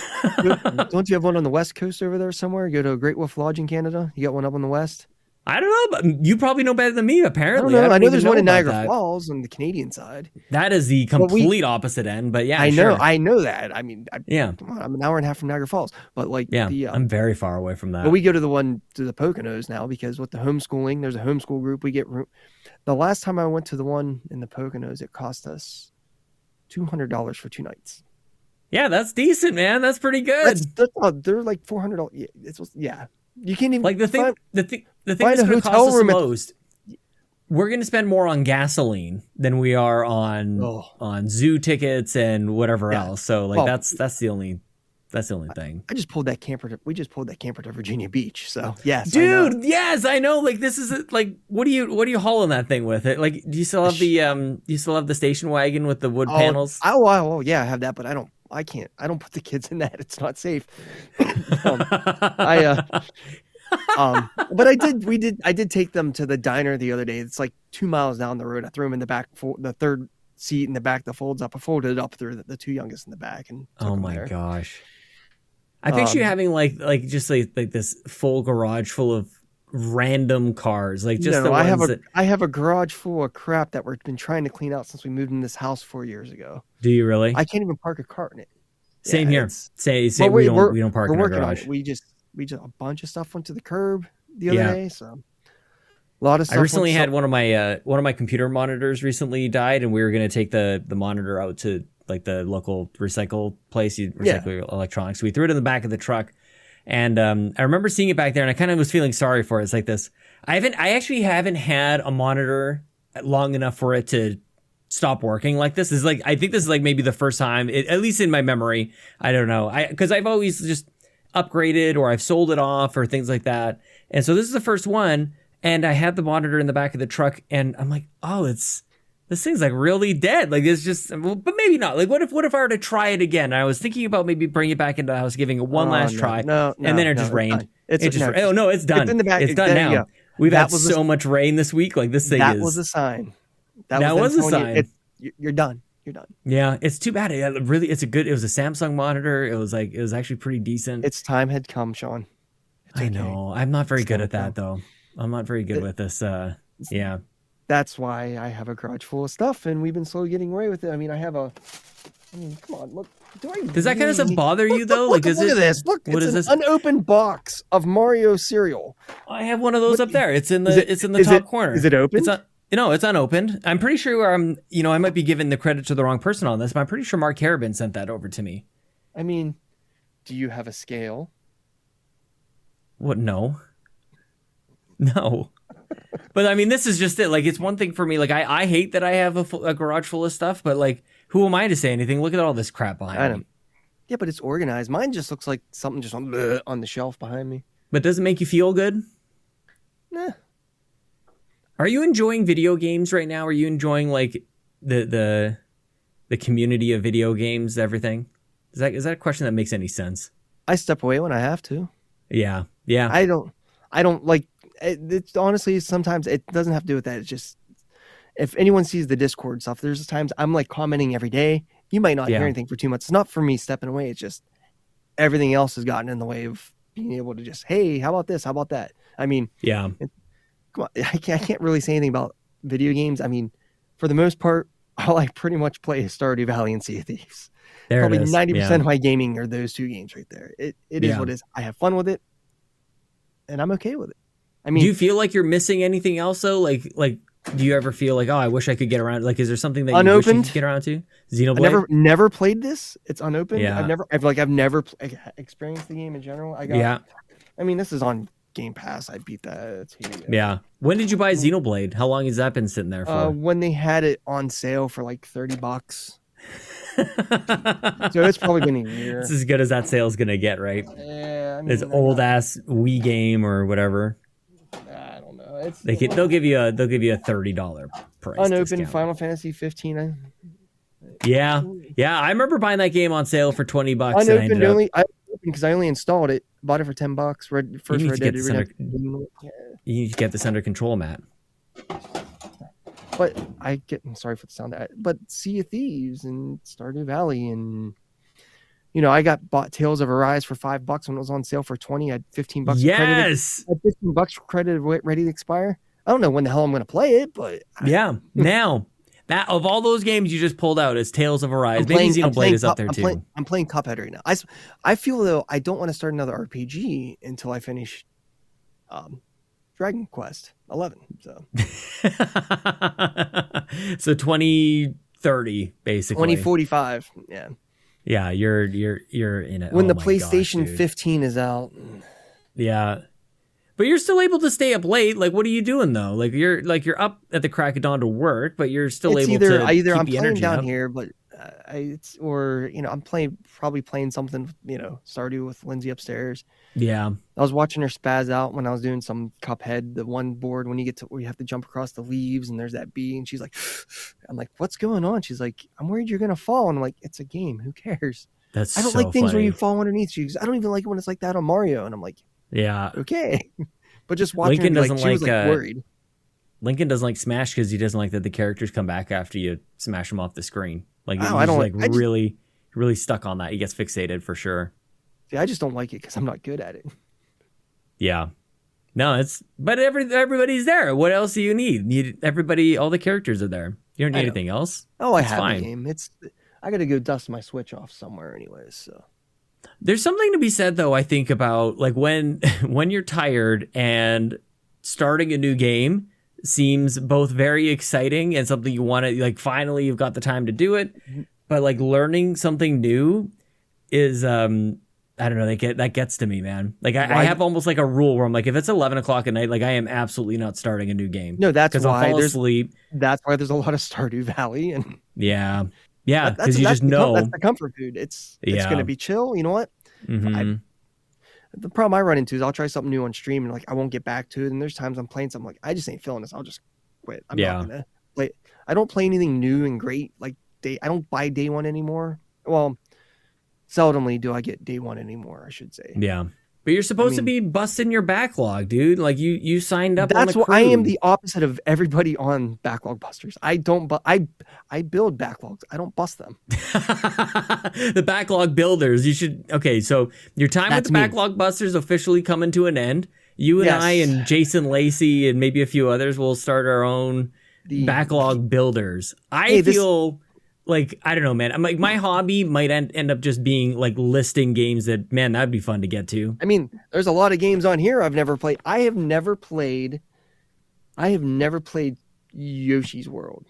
B: Don't you have one on the West Coast over there somewhere? You go to Great Wolf Lodge in Canada. You got one up on the West.
C: I don't know, but you probably know better than me, apparently.
B: I know there's one in Niagara Falls on the Canadian side.
C: That is the complete opposite end, but yeah,
B: I know that. I mean, come on, I'm an hour and a half from Niagara Falls, but
C: I'm very far away from that.
B: But we go to the Poconos now because with the homeschooling, there's a homeschool group. We get room. The last time I went to the one in the Poconos, it cost us $200 for 2 nights.
C: Yeah, that's decent, man. That's pretty good.
B: They're like $400. Yeah, you can't even
C: like the thing that's going to cost us the most. We're going to spend more on gasoline than we are on zoo tickets and whatever else. So that's the only thing.
B: We just pulled that camper to Virginia Beach. So yes,
C: dude, yes, I know. Like this is like, what do you haul in that thing with it? Like, do you still have the station wagon with the wood panels?
B: Oh yeah, I have that, but I don't put the kids in that. It's not safe. But I did take them to the diner the other day. It's like 2 miles down the road. I threw them in the back, the third seat in the back that folds up. I folded it up through the 2 youngest in the back. And
C: oh my gosh. I picture you having like this full garage full of random cars. Like just the ones
B: I have a garage full of crap that we've been trying to clean out since we moved in this house 4 years ago.
C: Do you really?
B: I can't even park a car in it.
C: Same here. We don't park in our garage.
B: We just a bunch of stuff went to the curb the other day. So a lot of stuff.
C: I recently had one of my computer monitors recently died, and we were going to take the monitor out to like the local recycle place. You recycle electronics. So we threw it in the back of the truck. And I remember seeing it back there, and I kind of was feeling sorry for it. It's like this. I actually haven't had a monitor long enough for it to stop working like this. I think this is like maybe the first time, at least in my memory. I don't know. Because I've always just upgraded or I've sold it off or things like that. And so this is the first one. And I had the monitor in the back of the truck, and I'm like, this thing's like really dead. Like it's just, but maybe not. Like what if I were to try it again? I was thinking about maybe bringing it back into the house, giving it one last try. And then it just rained. It's done. It's done. It's in the back. It's done now. We've had so much rain this week. Like this thing
B: that was a sign. That was a sign. You're done. You're done.
C: Yeah, it's too bad. It was a Samsung monitor. It was actually pretty decent.
B: Its time had come, Sean.
C: I know. I'm not very good at that though. I'm not very good with this. Yeah.
B: That's why I have a garage full of stuff, and we've been slowly getting away with it. I mean, come on, look.
C: Does that kind of stuff bother you though?
B: Look at this. Look, it's an unopened box of Mario cereal.
C: I have one of those up there. It's in the top corner.
B: Is it open?
C: It's unopened. I'm pretty sure I might be giving the credit to the wrong person on this, but I'm pretty sure Mark Harabin sent that over to me.
B: I mean, do you have a scale?
C: What? No. But I mean, this is just it. Like, it's one thing for me. Like, I hate that I have a garage full of stuff, but like, who am I to say anything? Look at all this crap behind me.
B: Yeah, but it's organized. Mine just looks like something just on the shelf behind me.
C: But does it make you feel good?
B: Nah.
C: Are you enjoying video games right now? Are you enjoying like the community of video games, everything? Is that a question that makes any sense?
B: I step away when I have to.
C: Yeah.
B: I don't like it's honestly, sometimes it doesn't have to do with that. It's just, if anyone sees the Discord stuff, there's times I'm like commenting every day. You might not hear anything for 2 months. It's not for me stepping away. It's just everything else has gotten in the way of being able to just, hey, how about this? How about that? I mean,
C: come
B: on, I can't really say anything about video games. I mean, for the most part, all I pretty much play is Stardew Valley and Sea of Thieves. Probably 90% of my gaming are those two games right there. It is what it is. I have fun with it, and I'm okay with it. I mean,
C: do you feel like you're missing anything else though? Like, do you ever feel like, oh, I wish I could get around? Like, is there something that you wish you could get around to? Xenoblade?
B: I never played this. It's unopened. Yeah. I've never experienced the game in general. I mean, this is on Game Pass. I beat that.
C: Yeah. When did you buy Xenoblade? How long has that been sitting there for?
B: When they had it on sale for like $30. So it's probably been a year.
C: It's as good as that sale's gonna get, right?
B: Yeah, I mean,
C: This old ass Wii game or whatever.
B: I don't know.
C: They'll give you a $30 price.
B: Unopened
C: discount.
B: Final Fantasy 15.
C: Yeah. I remember buying that game on sale for $20.
B: Unopened I opened because I only installed it, bought it for $10. First Red Dead Redemption.
C: You need to get this under control, Matt.
B: But I'm sorry for the sound. But Sea of Thieves and Stardew Valley and I bought Tales of Arise for $5 when it was on sale for 20. I had $15.
C: Yes.
B: I had $15 credit ready to expire. I don't know when the hell I'm going to play it, but
C: now that of all those games you just pulled out is Tales of Arise. Maybe Xenoblade is up there too.
B: I'm playing Cuphead right now. I feel though I don't want to start another RPG until I finish Dragon Quest 11.
C: So 2030 basically.
B: 2045. Yeah.
C: Yeah, you're in it.
B: When the PlayStation 15 is out.
C: Yeah. But you're still able to stay up late. Like, what are you doing though? Like, you're up at the crack of dawn to work, but you're still able to keep
B: I'm
C: the
B: playing
C: energy
B: down
C: up.
B: here, but I'm probably playing something. Stardew with Lindsay upstairs.
C: Yeah.
B: I was watching her spaz out when I was doing some Cuphead, the one board when you have to jump across the leaves and there's that bee and she's like, I'm like, what's going on? She's like, I'm worried you're gonna fall. And I'm like, it's a game. Who cares? I don't like things where you fall underneath. She goes, I don't even like it when it's like that on Mario. And I'm like,
C: yeah.
B: Okay. But just watching
C: Lincoln
B: her,
C: doesn't
B: she was worried.
C: Lincoln doesn't like Smash because he doesn't like that the characters come back after you smash them off the screen. Like, he's really stuck on that. He gets fixated for sure.
B: See, I just don't like it because I'm not good at it.
C: Yeah. No, but everybody's there. What else do you need? Everybody, all the characters are there. You don't need anything else.
B: Oh, I have a game. I got to go dust my Switch off somewhere anyways, so.
C: There's something to be said though, I think, about like when you're tired and starting a new game seems both very exciting and something you want to, like, finally you've got the time to do it, but like learning something new is I don't know, that gets to me, man. Like I have almost like a rule where I'm like, if it's 11 o'clock at night, like I am absolutely not starting a new game.
B: No, that's why
C: I'll fall asleep.
B: That's why there's a lot of Stardew Valley and
C: yeah, because you just know
B: that's the comfort food. It's going to be chill. You know what?
C: Mm-hmm.
B: The problem I run into is I'll try something new on stream and like I won't get back to it. And there's times I'm playing something like I just ain't feeling this. I'll just quit. I'm not gonna play. I don't play anything new and great. Like I don't buy day one anymore. Well, seldomly do I get day one anymore, I should say.
C: Yeah. But you're supposed to be busting your backlog, dude. Like you signed up on the crew.
B: That's why I am the opposite of everybody on Backlog Busters. I don't I build backlogs. I don't bust them.
C: The backlog builders. You should. Okay, so your time with the Backlog Busters officially coming to an end. You and I and Jason Lacey and maybe a few others will start our own backlog builders. I feel like, I don't know, man. I'm like, my hobby might end up just being like listing games that, man, that'd be fun to get to.
B: I mean, there's a lot of games on here I've never played. I have never played Yoshi's World.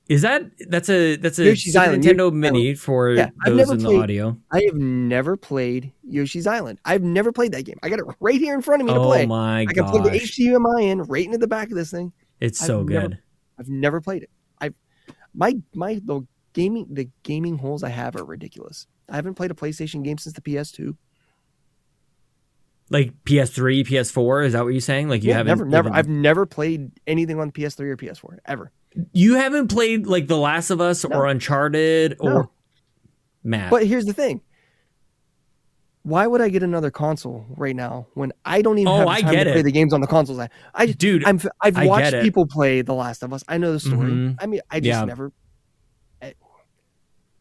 C: That's a
B: Yoshi's
C: Super
B: Island.
C: Nintendo Mini for those in the audio.
B: I have never played Yoshi's Island. I've never played that game. I got it right here in front of me to play.
C: Oh my gosh.
B: I can plug the HDMI in right into the back of this thing.
C: It's so good.
B: I've never played it. The gaming holes I have are ridiculous. I haven't played a PlayStation game since the PS2.
C: Like PS3, PS4, is that what you're saying? Like you haven't
B: never. I've never played anything on PS3 or PS4 ever.
C: You haven't played like The Last of Us or Uncharted or Matt.
B: But here's the thing. Why would I get another console right now when I don't even have time to play the games on the consoles? I've watched people play The Last of Us. I know the story.
C: Mm-hmm.
B: I mean, I just never.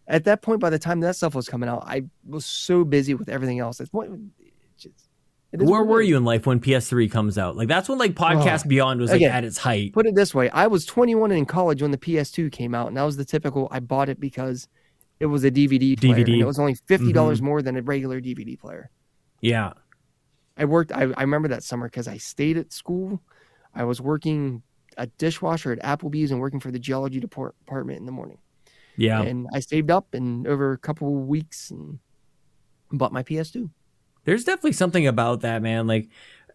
B: At that point, by the time that stuff was coming out, I was so busy with everything else.
C: Where were you in life when PS3 comes out? Like that's when like Podcast Beyond was like at its height.
B: Put it this way: I was 21 in college when the PS2 came out, and that was the typical. I bought it because it was a DVD player, and it was only $50 more than a regular DVD player.
C: Yeah,
B: I worked. I remember that summer because I stayed at school. I was working a dishwasher at Applebee's and working for the geology department in the morning.
C: Yeah,
B: and I saved up and over a couple of weeks and bought my PS2.
C: There's definitely something about that, man. Like,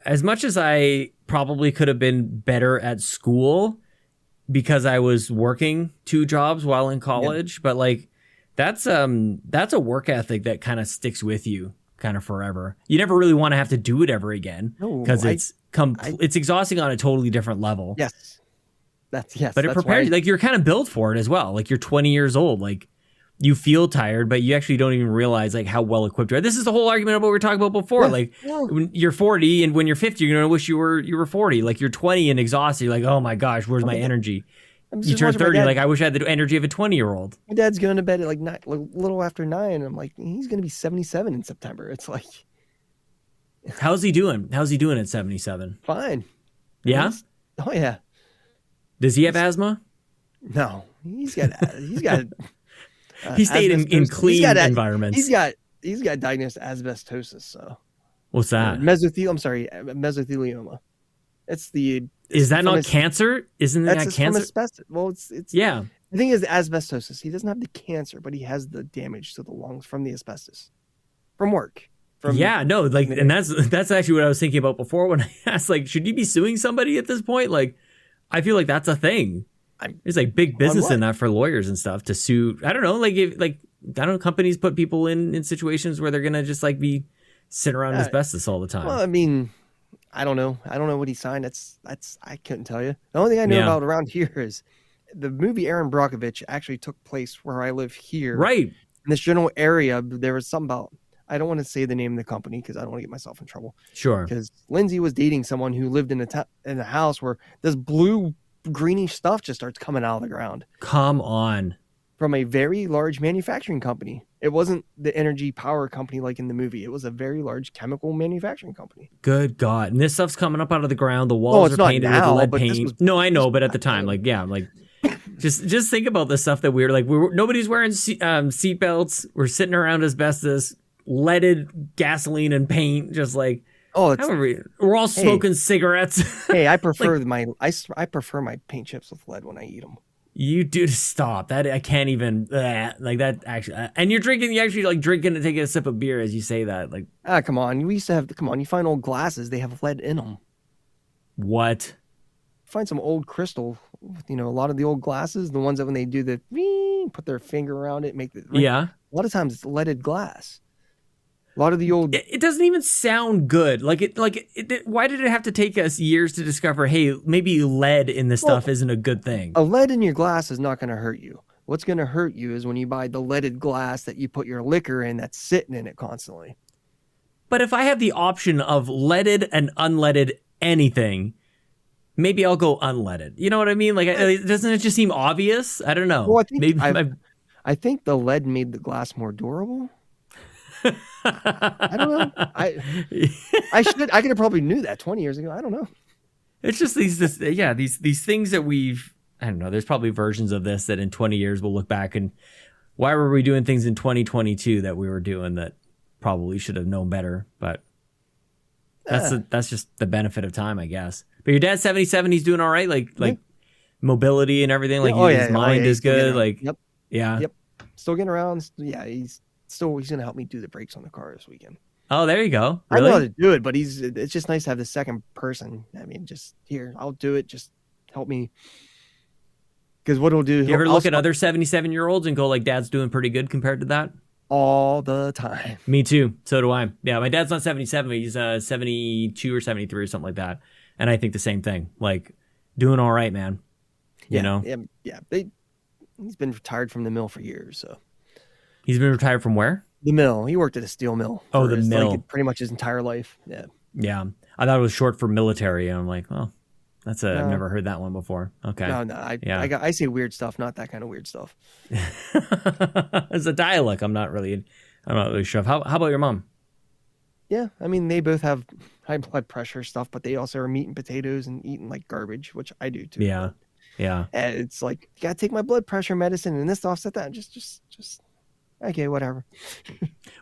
C: as much as I probably could have been better at school because I was working 2 jobs while in college, but like That's a work ethic that kind of sticks with you kind of forever. You never really want to have to do it ever again because it's exhausting on a totally different level.
B: Yes.
C: But it prepares you. Like, you're kind of built for it as well. Like, you're 20 years old. Like, you feel tired, but you actually don't even realize like how well equipped you are. This is the whole argument of what we were talking about before. Like, when you're 40 and when you're 50, you're gonna wish you were 40. Like, you're 20 and exhausted. You're like, oh my gosh, where's my energy? You turn 30, like, I wish I had the energy of a 20-year-old.
B: My dad's going to bed at like a little after 9. And I'm like, he's gonna be 77 in September. It's like,
C: how's he doing? How's he doing at 77?
B: Fine.
C: Yeah.
B: Oh yeah.
C: Does he have asthma?
B: No, he's got.
C: He stayed in clean environments.
B: He's got diagnosed asbestosis. So
C: what's that?
B: Mesothelioma. Is
C: that not cancer? Isn't that cancer?
B: From asbestos. Well, it's
C: yeah.
B: The thing is asbestosis. He doesn't have the cancer, but he has the damage to the lungs from the asbestos, from work. And that's actually what I was thinking about before when I asked, like, should you be suing somebody at this point? Like, I feel like that's a thing. There's like big business in that for lawyers and stuff to sue. I don't know, companies put people in situations where they're gonna just like be sitting around asbestos all the time. Well, I mean, I don't know what he signed. That's I couldn't tell you. The only thing I know about around here is the movie Erin Brockovich actually took place where I live here. Right. In this general area, there was something about, I don't want to say the name of the company because I don't want to get myself in trouble.
C: Sure.
B: Because Lindsay was dating someone who lived in a house where this blue greenish stuff just starts coming out of the ground.
C: Come on.
B: From a very large manufacturing company. It wasn't the energy power company like in the movie. It was a very large chemical manufacturing company.
C: Good God. And this stuff's coming up out of the ground. The walls are painted with lead paint. No, I know, but at the time, like, yeah, like, just think about the stuff that nobody's wearing seat belts. We're sitting around asbestos, leaded gasoline and paint, just like, we're all smoking cigarettes.
B: Hey, I prefer I prefer my paint chips with lead when I eat them.
C: You do stop that. I can't even like that actually. And you actually like drinking and taking a sip of beer as you say that. Like,
B: come on. You find old glasses. They have lead in them.
C: What?
B: Find some old crystal. A lot of the old glasses, the ones that when they do the put their finger around it, a lot of times it's leaded glass. A lot of the old...
C: It doesn't even sound good. Why did it have to take us years to discover, hey, maybe lead in this stuff isn't a good thing?
B: A lead in your glass is not going to hurt you. What's going to hurt you is when you buy the leaded glass that you put your liquor in that's sitting in it constantly.
C: But if I have the option of leaded and unleaded anything, maybe I'll go unleaded. You know what I mean? Like, doesn't it just seem obvious? I don't know.
B: Well, I think the lead made the glass more durable. I don't know. I could have probably knew that 20 years ago. I don't know.
C: It's just these things that I don't know. There's probably versions of this that in 20 years we'll look back and why were we doing things in 2022 that we were doing that probably should have known better? But that's just the benefit of time, I guess. But your dad's 77. He's doing all right. Like mobility and everything. Like his mind is good. Like,
B: yep. Still getting around. Yeah. He's going to help me do the brakes on the car this weekend.
C: Oh, there you go. Really?
B: I know how to do it, but it's just nice to have the second person. I mean, just here, I'll do it. Just help me. Because what he'll do...
C: You ever look at other 77-year-olds and go like, Dad's doing pretty good compared to that?
B: All the time.
C: Me too. So do I. Yeah, my dad's not 77. He's 72 or 73 or something like that. And I think the same thing. Like, doing all right, man. You know?
B: Yeah. He's been retired from the mill for years, so...
C: He's been retired from where?
B: The mill. He worked at a steel mill.
C: Oh, the mill.
B: Pretty much his entire life. Yeah.
C: Yeah. I thought it was short for military. And I'm like, well, I've never heard that one before. Okay.
B: No. I say weird stuff, not that kind of weird stuff.
C: It's a dialect. I'm not really sure. How about your mom?
B: Yeah. I mean, they both have high blood pressure stuff, but they also are meat and potatoes and eating like garbage, which I do too.
C: Yeah. Yeah.
B: And it's like, you got to take my blood pressure medicine and this to offset that. Just. Okay, whatever.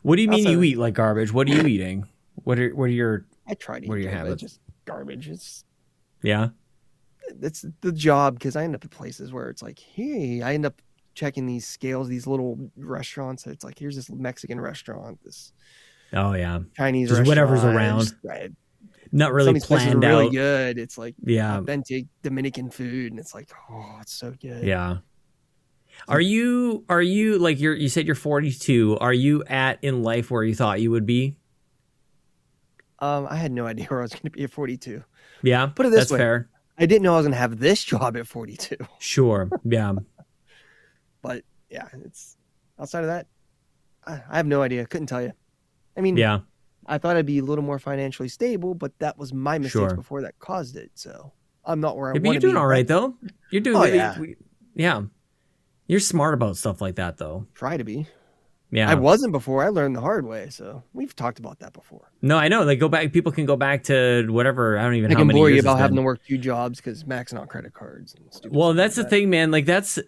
C: What do you mean you eat like garbage? What are you eating? What are your?
B: I try to.
C: What are
B: eat
C: your habits?
B: Just garbage. It's the job because I end up at places where it's like, hey, I end up checking these scales, these little restaurants. It's like, here's this Mexican restaurant, this Chinese
C: just
B: restaurant,
C: whatever's around.
B: Right.
C: Not really planned out.
B: Really good. It's like authentic Dominican food, and it's like, oh, it's so good.
C: Yeah. Are you like you said you're 42? Are you in life where you thought you would be?
B: I had no idea where I was going to be at 42.
C: Yeah,
B: Put it this
C: that's
B: way.
C: fair.
B: I didn't know I was going to have this job at 42.
C: Sure. Yeah.
B: But yeah, it's outside of that, I have no idea. Couldn't tell you. I mean,
C: Yeah.
B: I thought I'd be a little more financially stable, but that was my mistakes before that caused it. So I'm not where I want to be.
C: You're doing all right though. You're doing really,
B: yeah.
C: Yeah. You're smart about stuff like that though.
B: Try to be.
C: Yeah.
B: I wasn't before. I learned the hard way. So we've talked about that before.
C: No, I know. Like go back. People can go back to whatever. I don't even know
B: I
C: how
B: can
C: many
B: bore you
C: years
B: about
C: it's
B: having
C: been.
B: to work 2 jobs because maxing out credit cards and stupid
C: Well,
B: stuff
C: that's
B: like
C: the
B: that.
C: thing, man. Like that's,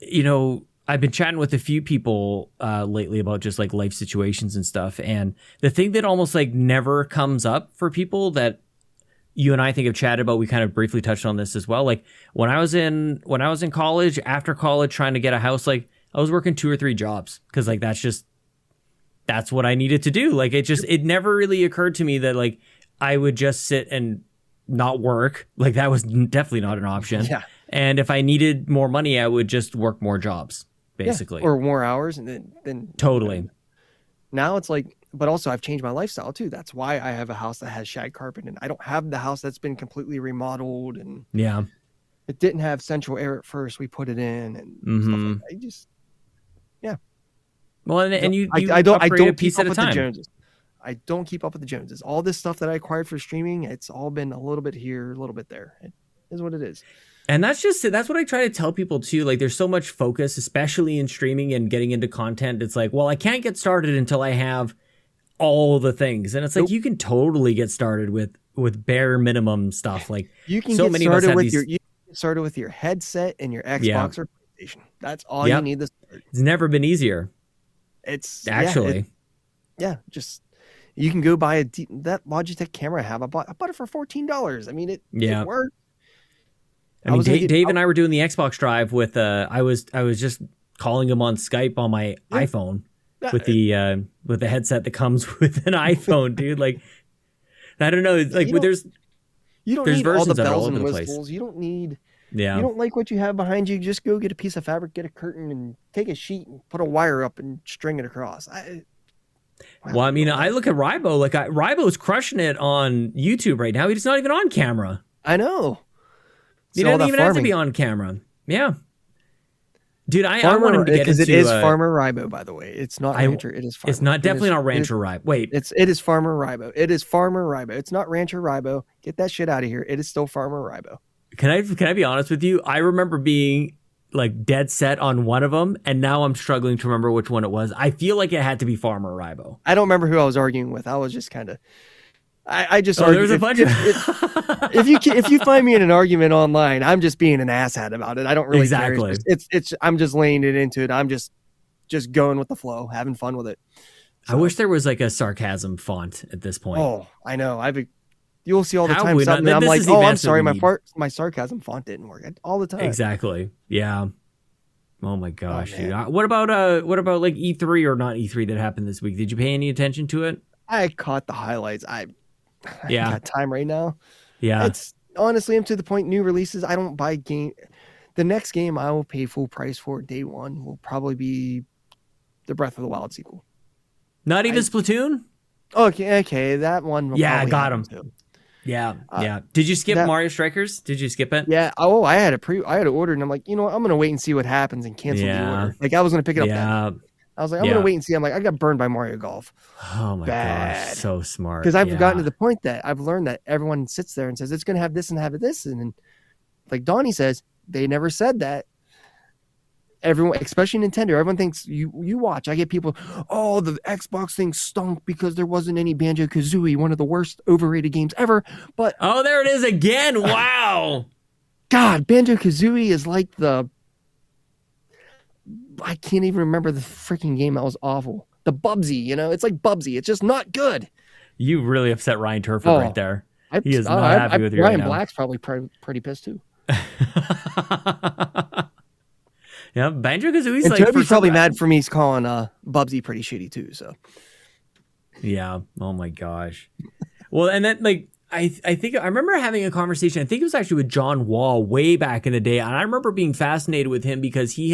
C: I've been chatting with a few people lately about just like life situations and stuff. And the thing that almost like never comes up for people that you and I think have chatted about, we kind of briefly touched on this as well. Like when I was in college, after college, trying to get a house, like I was working 2 or 3 jobs because like that's what I needed to do. Like it never really occurred to me that like I would just sit and not work. Like that was definitely not an option.
B: Yeah.
C: And if I needed more money, I would just work more jobs, basically.
B: Yeah, or more hours. And then
C: Totally.
B: Now it's like, but also I've changed my lifestyle too. That's why I have a house that has shag carpet and I don't have the house that's been completely remodeled and
C: Yeah.
B: it didn't have central air at first. We put it in and stuff like that. I just, yeah.
C: Well, and you
B: I don't
C: upgrade a
B: keep
C: piece
B: up
C: at a
B: with the
C: time.
B: Joneses. I don't keep up with the Joneses. All this stuff that I acquired for streaming, it's all been a little bit here, a little bit there. It is what it is.
C: And that's what I try to tell people too. Like there's so much focus, especially in streaming and getting into content. It's like, well, I can't get started until I have all the things. And it's like, you can totally get started with bare minimum stuff. Like
B: you can
C: so
B: get
C: many of us
B: started
C: have
B: with
C: these,
B: you can get started with your headset and your Xbox or PlayStation. That's all you need to start.
C: It's never been easier.
B: It's
C: actually,
B: just you can go buy that Logitech camera I have. I bought it for $14. I mean, it worked.
C: I mean, Dave and I were doing the Xbox Drive with I was just calling him on Skype on my iPhone with the headset that comes with an iPhone, dude. Like, I don't know, like there's
B: need all the
C: versions of it all
B: bells
C: over
B: and
C: the place.
B: whistles. You don't need.
C: Yeah.
B: You don't like what you have behind you, just go get a piece of fabric, get a curtain, and take a sheet and put a wire up and string it across.
C: Well, I mean, I look at Rybo. Like Rybo's crushing it on YouTube right now. He's not even on camera.
B: I know.
C: He doesn't even have to be on camera. Yeah. Dude, I want him to get into...
B: Because it is Farmer Rybo, by the way. It's not Rancher. It is Farmer.
C: It's not definitely not Rancher Rybo. Wait.
B: It is Farmer Rybo. It is Farmer Rybo. It's not Rancher Rybo. Get that shit out of here. It is still Farmer Rybo.
C: Can I be honest with you? I remember being like dead set on one of them, and now I'm struggling to remember which one it was. I feel like it had to be Farmer Rybo.
B: I don't remember who I was arguing with. I was just kind of... I just
C: there's a bunch of...
B: if you find me in an argument online, I'm just being an asshat about it. I don't really care. It's I'm just laying it into it. I'm just going with the flow, having fun with it. So,
C: I wish there was like a sarcasm font at this point.
B: Oh, I know. You'll see all the time
C: not,
B: something. I'm like,
C: oh,
B: I'm sorry, my sarcasm font didn't work all the time.
C: Exactly. Yeah. Oh my gosh, dude. What about like E3 or not E3 that happened this week? Did you pay any attention to it?
B: I caught the highlights. I got time right now.
C: Yeah.
B: It's honestly, I'm to the point. New releases, I don't buy game. The next game I will pay full price for day one will probably be the Breath of the Wild sequel.
C: Not even Splatoon?
B: Okay, that one.
C: Yeah, I got him. Too. Yeah. Did you skip Mario Strikers? Did you skip it?
B: Yeah. Oh, I had ordered, and I'm like, you know what? I'm gonna wait and see what happens and cancel the order. Like I was gonna pick it up. Yeah. I was like, I'm gonna wait and see. I'm like, I got burned by Mario Golf.
C: Oh my gosh, so smart.
B: Because I've gotten to the point that I've learned that everyone sits there and says it's gonna have this and have this, and then, like Donnie says, they never said that. Everyone, especially Nintendo, everyone thinks you watch. I get people, oh, the Xbox thing stunk because there wasn't any Banjo-Kazooie, one of the worst overrated games ever. But
C: oh, there it is again! Wow,
B: God, Banjo-Kazooie is like I can't even remember the freaking game that was awful. The Bubsy, it's like Bubsy. It's just not good.
C: You really upset Ryan Turford right there. He is not happy with you
B: Ryan
C: right now.
B: Black's probably pretty pissed too.
C: Yeah, Banjo-Kazooie's
B: and
C: like...
B: Toby's probably mad for me calling Bubsy pretty shitty too, so...
C: Yeah, oh my gosh. Well, and then, like, I think... I remember having a conversation, I think it was actually with John Wall way back in the day, and I remember being fascinated with him because he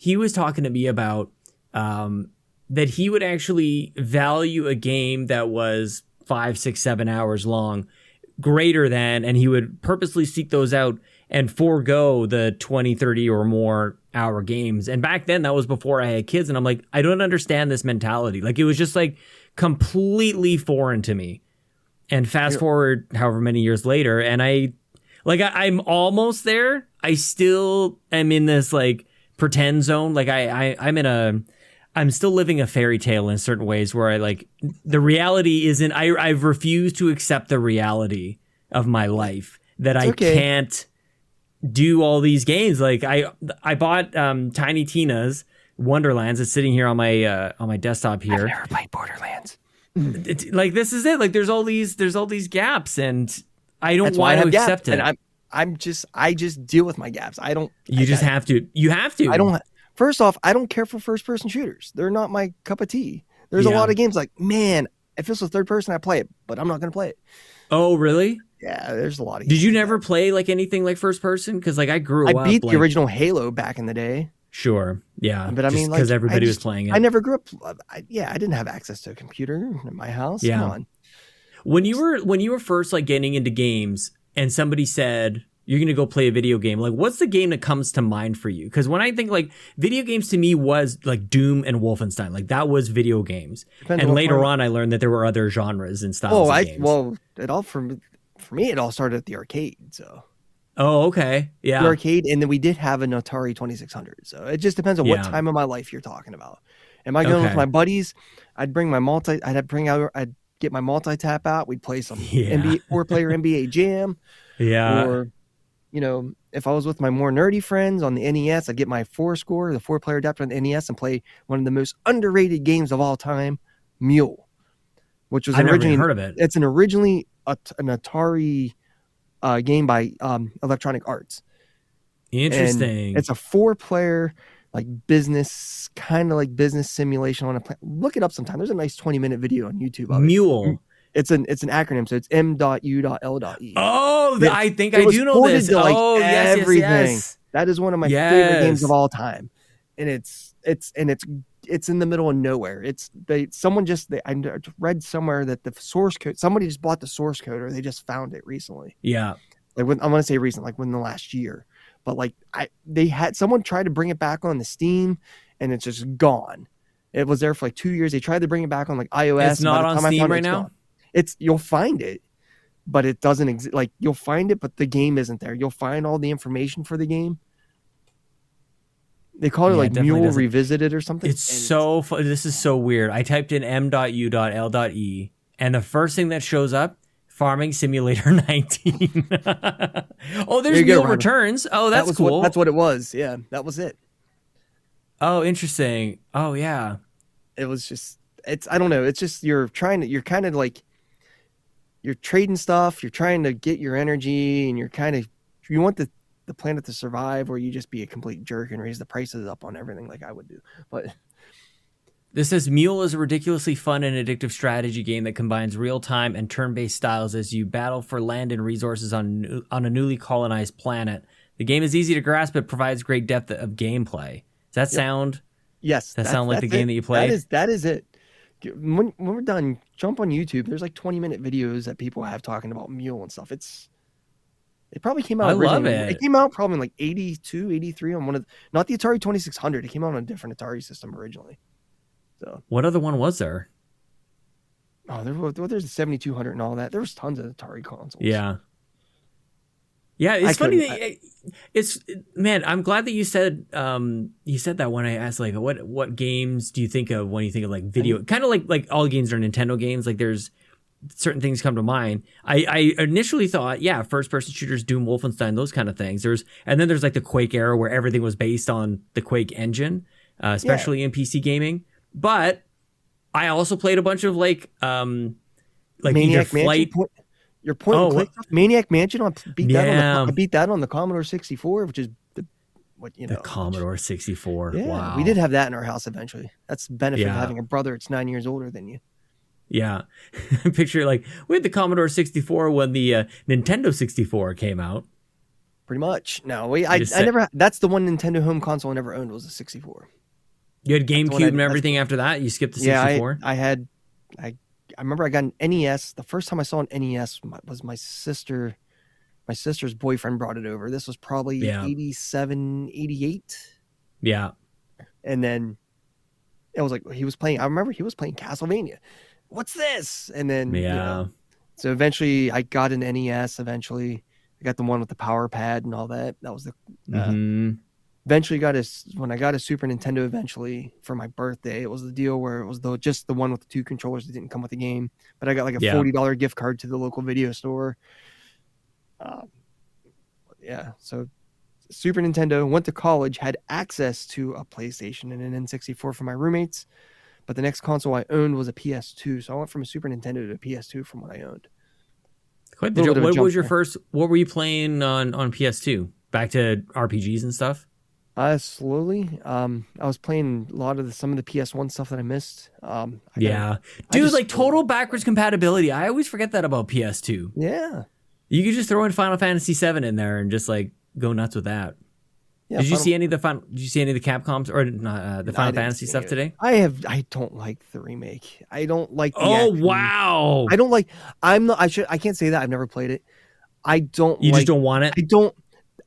C: he was talking to me about that he would actually value a game that was 5, 6, 7 hours long greater than, and he would purposely seek those out and forego the 20, 30 or more hour games. And back then, that was before I had kids. And I'm like, I don't understand this mentality. Like, it was just like completely foreign to me. And fast forward however many years later, and I'm almost there. I still am in this like pretend zone. Like I'm still living a fairy tale in certain ways where I like the reality isn't, I've refused to accept the reality of my life that I can't do all these games. Like I bought Tiny Tina's Wonderlands. It's sitting here on my desktop here.
B: I've never played Borderlands.
C: Like this is it. Like there's all these gaps, and I don't want to accept it.
B: And I just deal with my gaps. I don't.
C: You have to. You have to.
B: I don't. First off, I don't care for first-person shooters. They're not my cup of tea. There's a lot of games like, man, if this was third person, I play it, but I'm not going to play it.
C: Oh, really?
B: Yeah, there's a lot of games.
C: Did you never play like anything like first person? Because like I grew up.
B: I beat the original Halo back in the day.
C: Sure. Yeah.
B: But I mean,
C: because everybody was playing it.
B: I never grew up. I didn't have access to a computer in my house.
C: Yeah.
B: Come on.
C: When you were first like getting into games, and somebody said you're going to go play a video game, like what's the game that comes to mind for you? Because when I think like video games to me was like Doom and Wolfenstein, like that was video games.
B: Depends
C: and later on, I learned that there were other genres and styles of games.
B: For me, it all started at the arcade. So.
C: Oh, okay. Yeah.
B: The arcade, and then we did have an Atari 2600. So it just depends on what time of my life you're talking about. Am I going with my buddies? I'd get my multi-tap out. We'd play some NBA 4-player NBA Jam.
C: Yeah.
B: Or, if I was with my more nerdy friends on the NES, I'd get my 4-score, the 4-player adapter on the NES, and play one of the most underrated games of all time, Mule, which was
C: never even heard of it.
B: It's originally an Atari game by Electronic Arts.
C: Interesting.
B: And it's a 4-player like business simulation on a planet. Look it up sometime. There's a nice 20-minute video on YouTube of
C: Mule.
B: It's an acronym, so it's M.U.L.E.
C: Oh, I think I do know this. Yes.
B: That is one of my favorite games of all time, and it's in the middle of nowhere. I read somewhere that the source code, somebody just bought the source code, or they just found it recently.
C: Yeah,
B: I want to say recent, like within the last year. But like they had someone try to bring it back on the Steam, and it's just gone. It was there for like 2 years. They tried to bring it back on like iOS.
C: It's not on Steam right now.
B: You'll find it, but it doesn't exist. Like you'll find it, but the game isn't there. You'll find all the information for the game. They call it like Mule Revisited or something.
C: It's so fun. This is so weird. I typed in M.U.L.E, and the first thing that shows up, Farming Simulator 19. Oh, there's Mule Returns. Oh, that's cool.
B: That's what it was. Yeah, that was it.
C: Oh, interesting. Oh, yeah.
B: It was just. I don't know. It's just you're kind of like. You're trading stuff. You're trying to get your energy, and you want the planet to survive, or you just be a complete jerk and raise the prices up on everything like I would do. But
C: this says Mule is a ridiculously fun and addictive strategy game that combines real-time and turn-based styles as you battle for land and resources on a newly colonized planet. The game is easy to grasp, but provides great depth of gameplay. Does that sound?
B: Yes.
C: That sound like the game that you play?
B: That is it. When we're done, jump on YouTube. There's like 20-minute videos that people have talking about Mule and stuff. It probably came out.
C: I love it.
B: It came out probably in like 82, 83 on not the Atari 2600. It came out on a different Atari system originally. So
C: what other one was there?
B: Oh, there's the 7200 and all that. There was tons of Atari consoles.
C: Yeah. Yeah, it's funny man, I'm glad that you said that when I asked like what games do you think of when you think of like video, kind of like all games are Nintendo games, like there's certain things come to mind. I initially thought, first person shooters, Doom, Wolfenstein, those kind of things. And then there's like the Quake era where everything was based on the Quake engine, especially in PC gaming. But I also played a bunch of like
B: Maniac Flight. Your point and click stuff? Maniac Mansion. I beat that on the Commodore 64, which is the
C: Commodore 64.
B: Yeah,
C: wow.
B: We did have that in our house eventually. That's the benefit of having a brother that's 9 years older than you.
C: Yeah. Picture like we had the Commodore 64 when the Nintendo 64 came out.
B: Pretty much. No, I never. That's the one Nintendo home console I never owned was the 64.
C: You had GameCube and everything after that? You skipped the 64?
B: Yeah, I remember I got an NES. The first time I saw an NES was my sister. My sister's boyfriend brought it over. This was probably 87, 88.
C: Yeah.
B: And then it was like he was playing. I remember he was playing Castlevania. What's this? And then so eventually I got an NES. Eventually I got the one with the power pad and all that. That was the eventually when I got a Super Nintendo eventually for my birthday. It was the deal where it was just the one with the 2 controllers that didn't come with the game, but I got like a $40 gift card to the local video store. So Super Nintendo, went to college, had access to a PlayStation and an N64 for my roommates, but the next console I owned was a PS2. So I went from a Super Nintendo to a PS2 from what I owned.
C: What was your first? What were you playing on PS2? Back to RPGs and stuff.
B: Slowly. I was playing a lot of some of the PS1 stuff that I missed.
C: Total backwards compatibility. I always forget that about PS2.
B: Yeah.
C: You could just throw in Final Fantasy VII in there and just like go nuts with that. Yeah, Did you see any of the Capcoms or the Final Fantasy stuff today?
B: I don't like the remake. I don't like.
C: Wow!
B: I don't like. I can't say that. I've never played it. I don't.
C: You just don't want it.
B: I don't.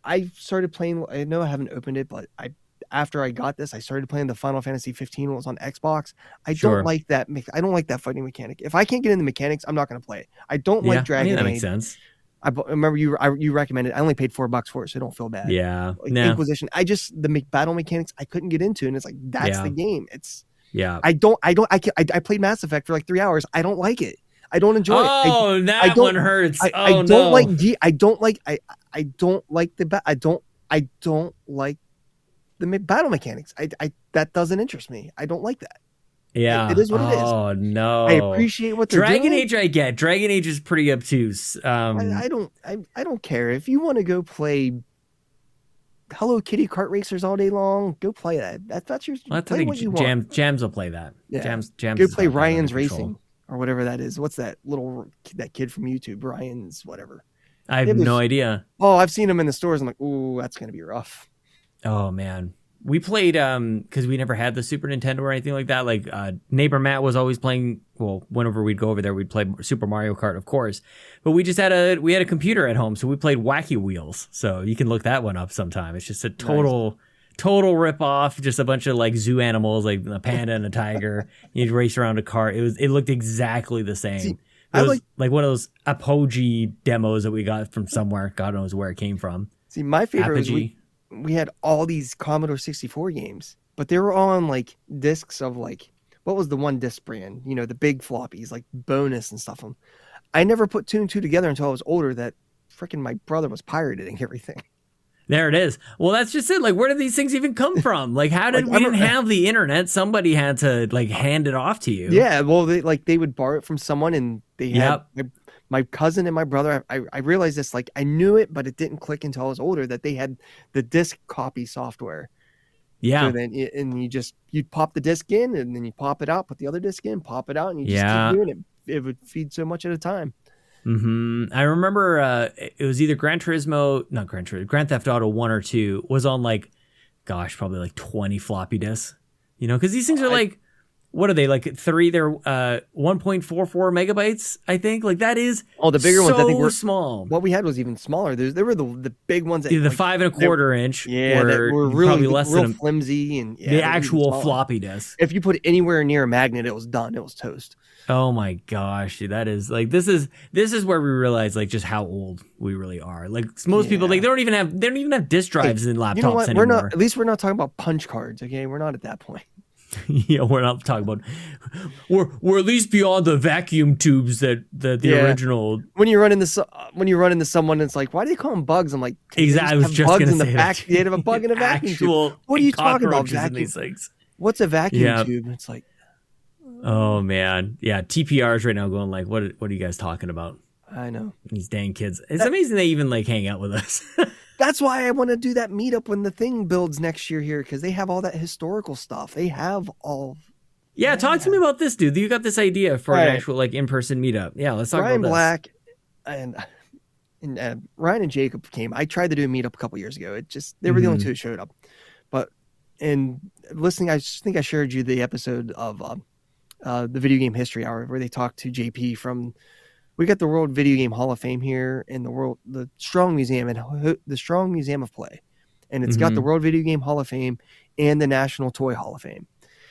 B: I started playing. I know I haven't opened it, but after I got this, I started playing the Final Fantasy 15 when it was on Xbox. I don't like that. I don't like that fighting mechanic. If I can't get in the mechanics, I'm not going to play it. I don't like Dragon Age.
C: That makes sense.
B: I remember you recommended. I only paid $4 for it, so don't feel bad.
C: Yeah,
B: Inquisition. The battle mechanics I couldn't get into, and it's like that's the game. It's I played Mass Effect for like 3 hours. I don't like it. I don't enjoy it.
C: Oh, that one hurts.
B: I don't like the battle mechanics. That doesn't interest me. I don't like that.
C: Yeah,
B: it is what it is.
C: Oh no!
B: I appreciate what they're doing.
C: Dragon Age, I get. Dragon Age is pretty obtuse.
B: I don't care if you want to go play Hello Kitty kart racers all day long. Go play that. That's your.
C: Well, play what you want. Jams will play that.
B: Yeah.
C: Jams.
B: Go play Ryan's Racing or whatever that is. What's that kid from YouTube? Ryan's whatever.
C: I have no idea.
B: Oh, I've seen him in the stores. I'm like, ooh, that's gonna be rough.
C: Oh man. We played because we never had the Super Nintendo or anything like that. Like neighbor Matt was always playing. Well, whenever we'd go over there, we'd play Super Mario Kart, of course. But we just had a computer at home, so we played Wacky Wheels. So you can look that one up sometime. It's just a total rip off. Just a bunch of like zoo animals, like a panda and a tiger. You'd race around a car. It looked exactly the same.
B: See,
C: it was like one of those Apogee demos that we got from somewhere. God knows where it came from.
B: See, my favorite
C: Apogee.
B: was we had all these Commodore 64 games, but they were all on like discs of like, what was the one disc brand? You know, the big floppies, like Bonus and stuff. I never put 2 and 2 together until I was older that freaking my brother was pirating everything.
C: There it is. Well, that's just it. Like, where did these things even come from? Like, how did we didn't have the internet? Somebody had to like hand it off to you.
B: Yeah. Well, they would borrow it from someone and they had my cousin and my brother, I realized this, like I knew it, but it didn't click until I was older that they had the disc copy software.
C: Yeah.
B: So then, you'd pop the disc in and then you pop it out, put the other disc in, pop it out, and you just keep doing it. It would feed so much at a time.
C: Mm-hmm. I remember it was either Grand Theft Auto 1 or 2 was on like, probably like 20 floppy disks. You know, because these things are like, what are they, like 3? They're 1.44 megabytes, I think. Like that is
B: the bigger ones. I think were
C: small.
B: What we had was even smaller. There were the big ones. That,
C: the 5 1/4 inch.
B: Yeah, that were really
C: probably less
B: real
C: than
B: flimsy and
C: the actual floppy disk.
B: If you put it anywhere near a magnet, it was done. It was toast.
C: Oh my gosh, dude, that is like this is where we realize like just how old we really are. Like most people, like they don't even have disk drives in laptops,
B: you know what?
C: anymore.
B: At least we're not talking about punch cards. Okay, we're not at that point.
C: Yeah, we're not talking about. We're at least beyond the vacuum tubes that the original.
B: When you run into someone, it's like, why do they call them bugs? I'm like,
C: exactly. I was just going to say that.
B: They have a bug in a vacuum tube. What are you talking about?
C: Vacuum? These things.
B: What's a vacuum tube? It's like,
C: oh man, yeah. TPRs right now going like, what are you guys talking about?
B: I know
C: these dang kids. It's amazing they even like hang out with us.
B: That's why I want to do that meetup when the thing builds next year here, because they have all that historical stuff. They have all.
C: Yeah, talk to me about this, dude. You got this idea for an actual like in-person meetup. Yeah, let's talk
B: Brian
C: about this.
B: Black and and Ryan and Jacob came. I tried to do a meetup a couple years ago. It just they were the only two that showed up. But and listening, I think I shared you the episode of the Video Game History Hour where they talked to JP from. We got the World Video Game Hall of Fame here in the Strong Museum and the Strong Museum of Play, and it's got the World Video Game Hall of Fame and the National Toy Hall of Fame.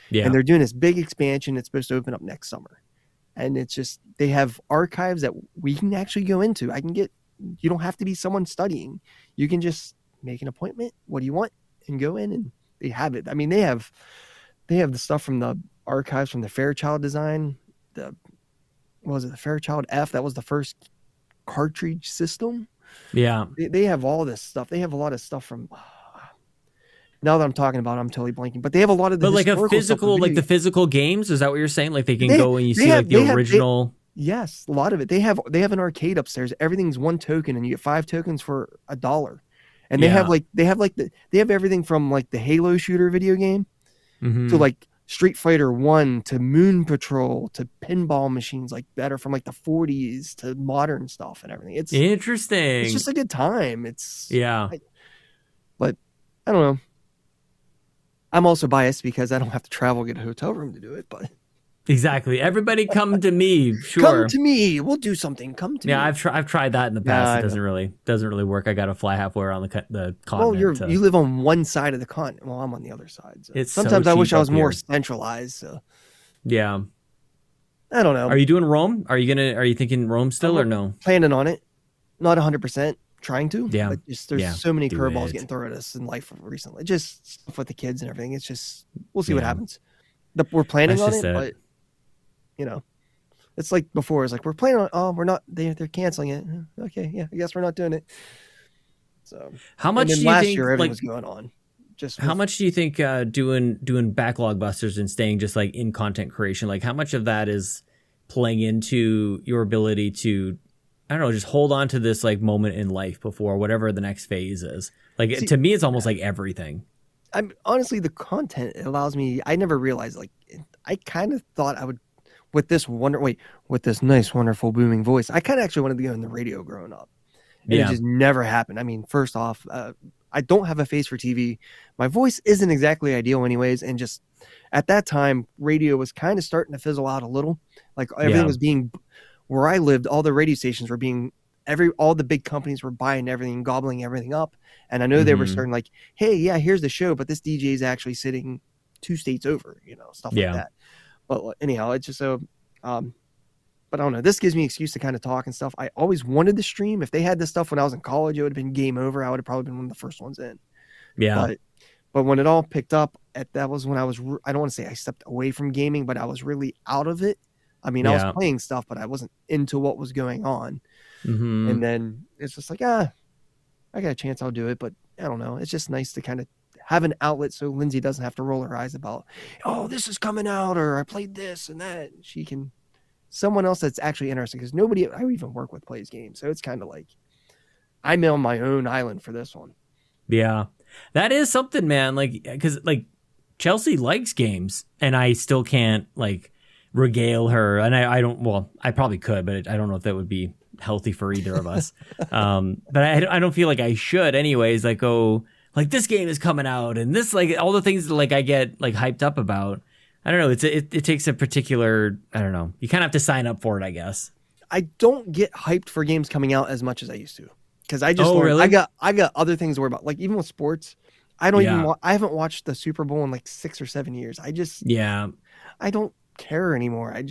B: Yeah, and they're doing this big expansion. It's supposed to open up next summer, and it's just they have archives that we can actually go into. You don't have to be someone studying. You can just make an appointment. What do you want? And go in, and they have it. I mean, they have the stuff from the archives from the Fairchild design. The Fairchild F? That was the first cartridge system. Yeah. They have all this stuff. They have a lot of stuff from. Now that I'm talking about it, I'm totally blanking. But they have a lot of the
C: like a physical, like the physical games. Is that what you're saying? Like they can go and you see like the original.
B: Yes, a lot of it. They have an arcade upstairs. Everything's one token, and you get 5 tokens for $1. And they have everything from like the Halo shooter video game to like Street Fighter 1 to Moon Patrol to pinball machines like that are from like the 40s to modern stuff and everything. It's interesting. It's just a good time. But I don't know. I'm also biased because I don't have to travel, get a hotel room to do it, but
C: exactly. Everybody come to me. Sure.
B: Come to me. We'll do something. Come to me.
C: Yeah, I've tried that in the past. It doesn't really work. I got to fly halfway around the continent.
B: Well, you live on one side of the continent. Well, I'm on the other side. So. Sometimes I wish I was more centralized. So.
C: Yeah.
B: I don't know.
C: Are you doing Rome? Are you thinking Rome still or no?
B: Planning on it. Not 100%. Trying to. Yeah. But there's so many curveballs getting thrown at us in life recently. Just stuff with the kids and everything. It's just we'll see what happens. We're planning on it, but. You know, it's like before. It's like we're planning on. Oh, we're not. They're canceling it. Okay, yeah. I guess we're not doing it. So
C: how much? Do you
B: last
C: think,
B: year everything was going on?
C: How much do you think doing Backlog Busters and staying just like in content creation? Like how much of that is playing into your ability to, I don't know, just hold on to this like moment in life before whatever the next phase is? Like to me, it's almost like everything.
B: I'm honestly the content allows me. I never realized I kind of thought I would. With this nice, wonderful, booming voice, I kind of actually wanted to go in the radio growing up. And it just never happened. I mean, first off, I don't have a face for TV. My voice isn't exactly ideal anyways. And just at that time, radio was kind of starting to fizzle out a little. Like everything was being, where I lived, all the radio stations were being, all the big companies were buying everything, gobbling everything up. And I know they were starting like, hey, yeah, here's the show, but this DJ is actually sitting 2 states over, stuff like that. But anyhow, it's just so, but I don't know. This gives me an excuse to kind of talk and stuff. I always wanted to stream. If they had this stuff when I was in college, it would have been game over. I would have probably been one of the first ones in. Yeah. But when it all picked up, that was when I don't want to say I stepped away from gaming, but I was really out of it. I mean, I was playing stuff, but I wasn't into what was going on. Mm-hmm. And then it's just like, I got a chance, I'll do it. But I don't know. It's just nice to kind of have an outlet so Lindsay doesn't have to roll her eyes about, oh, this is coming out, or I played this and that. She can, someone else that's actually interesting, because nobody I even work with plays games. So it's kind of like I'm on my own island for this one. Yeah,
C: that is something, man. Like, because like Chelsea likes games and I still can't like regale her. And I probably could, but I don't know if that would be healthy for either of us. But I don't feel like I should anyways. Like, like this game is coming out and this, like all the things that like I get like hyped up about. I don't know. It takes a particular, I don't know. You kind of have to sign up for it, I guess.
B: I don't get hyped for games coming out as much as I used to. Cause I just, really? I got other things to worry about. Like even with sports, I haven't watched the Super Bowl in like 6 or 7 years. I don't care anymore. I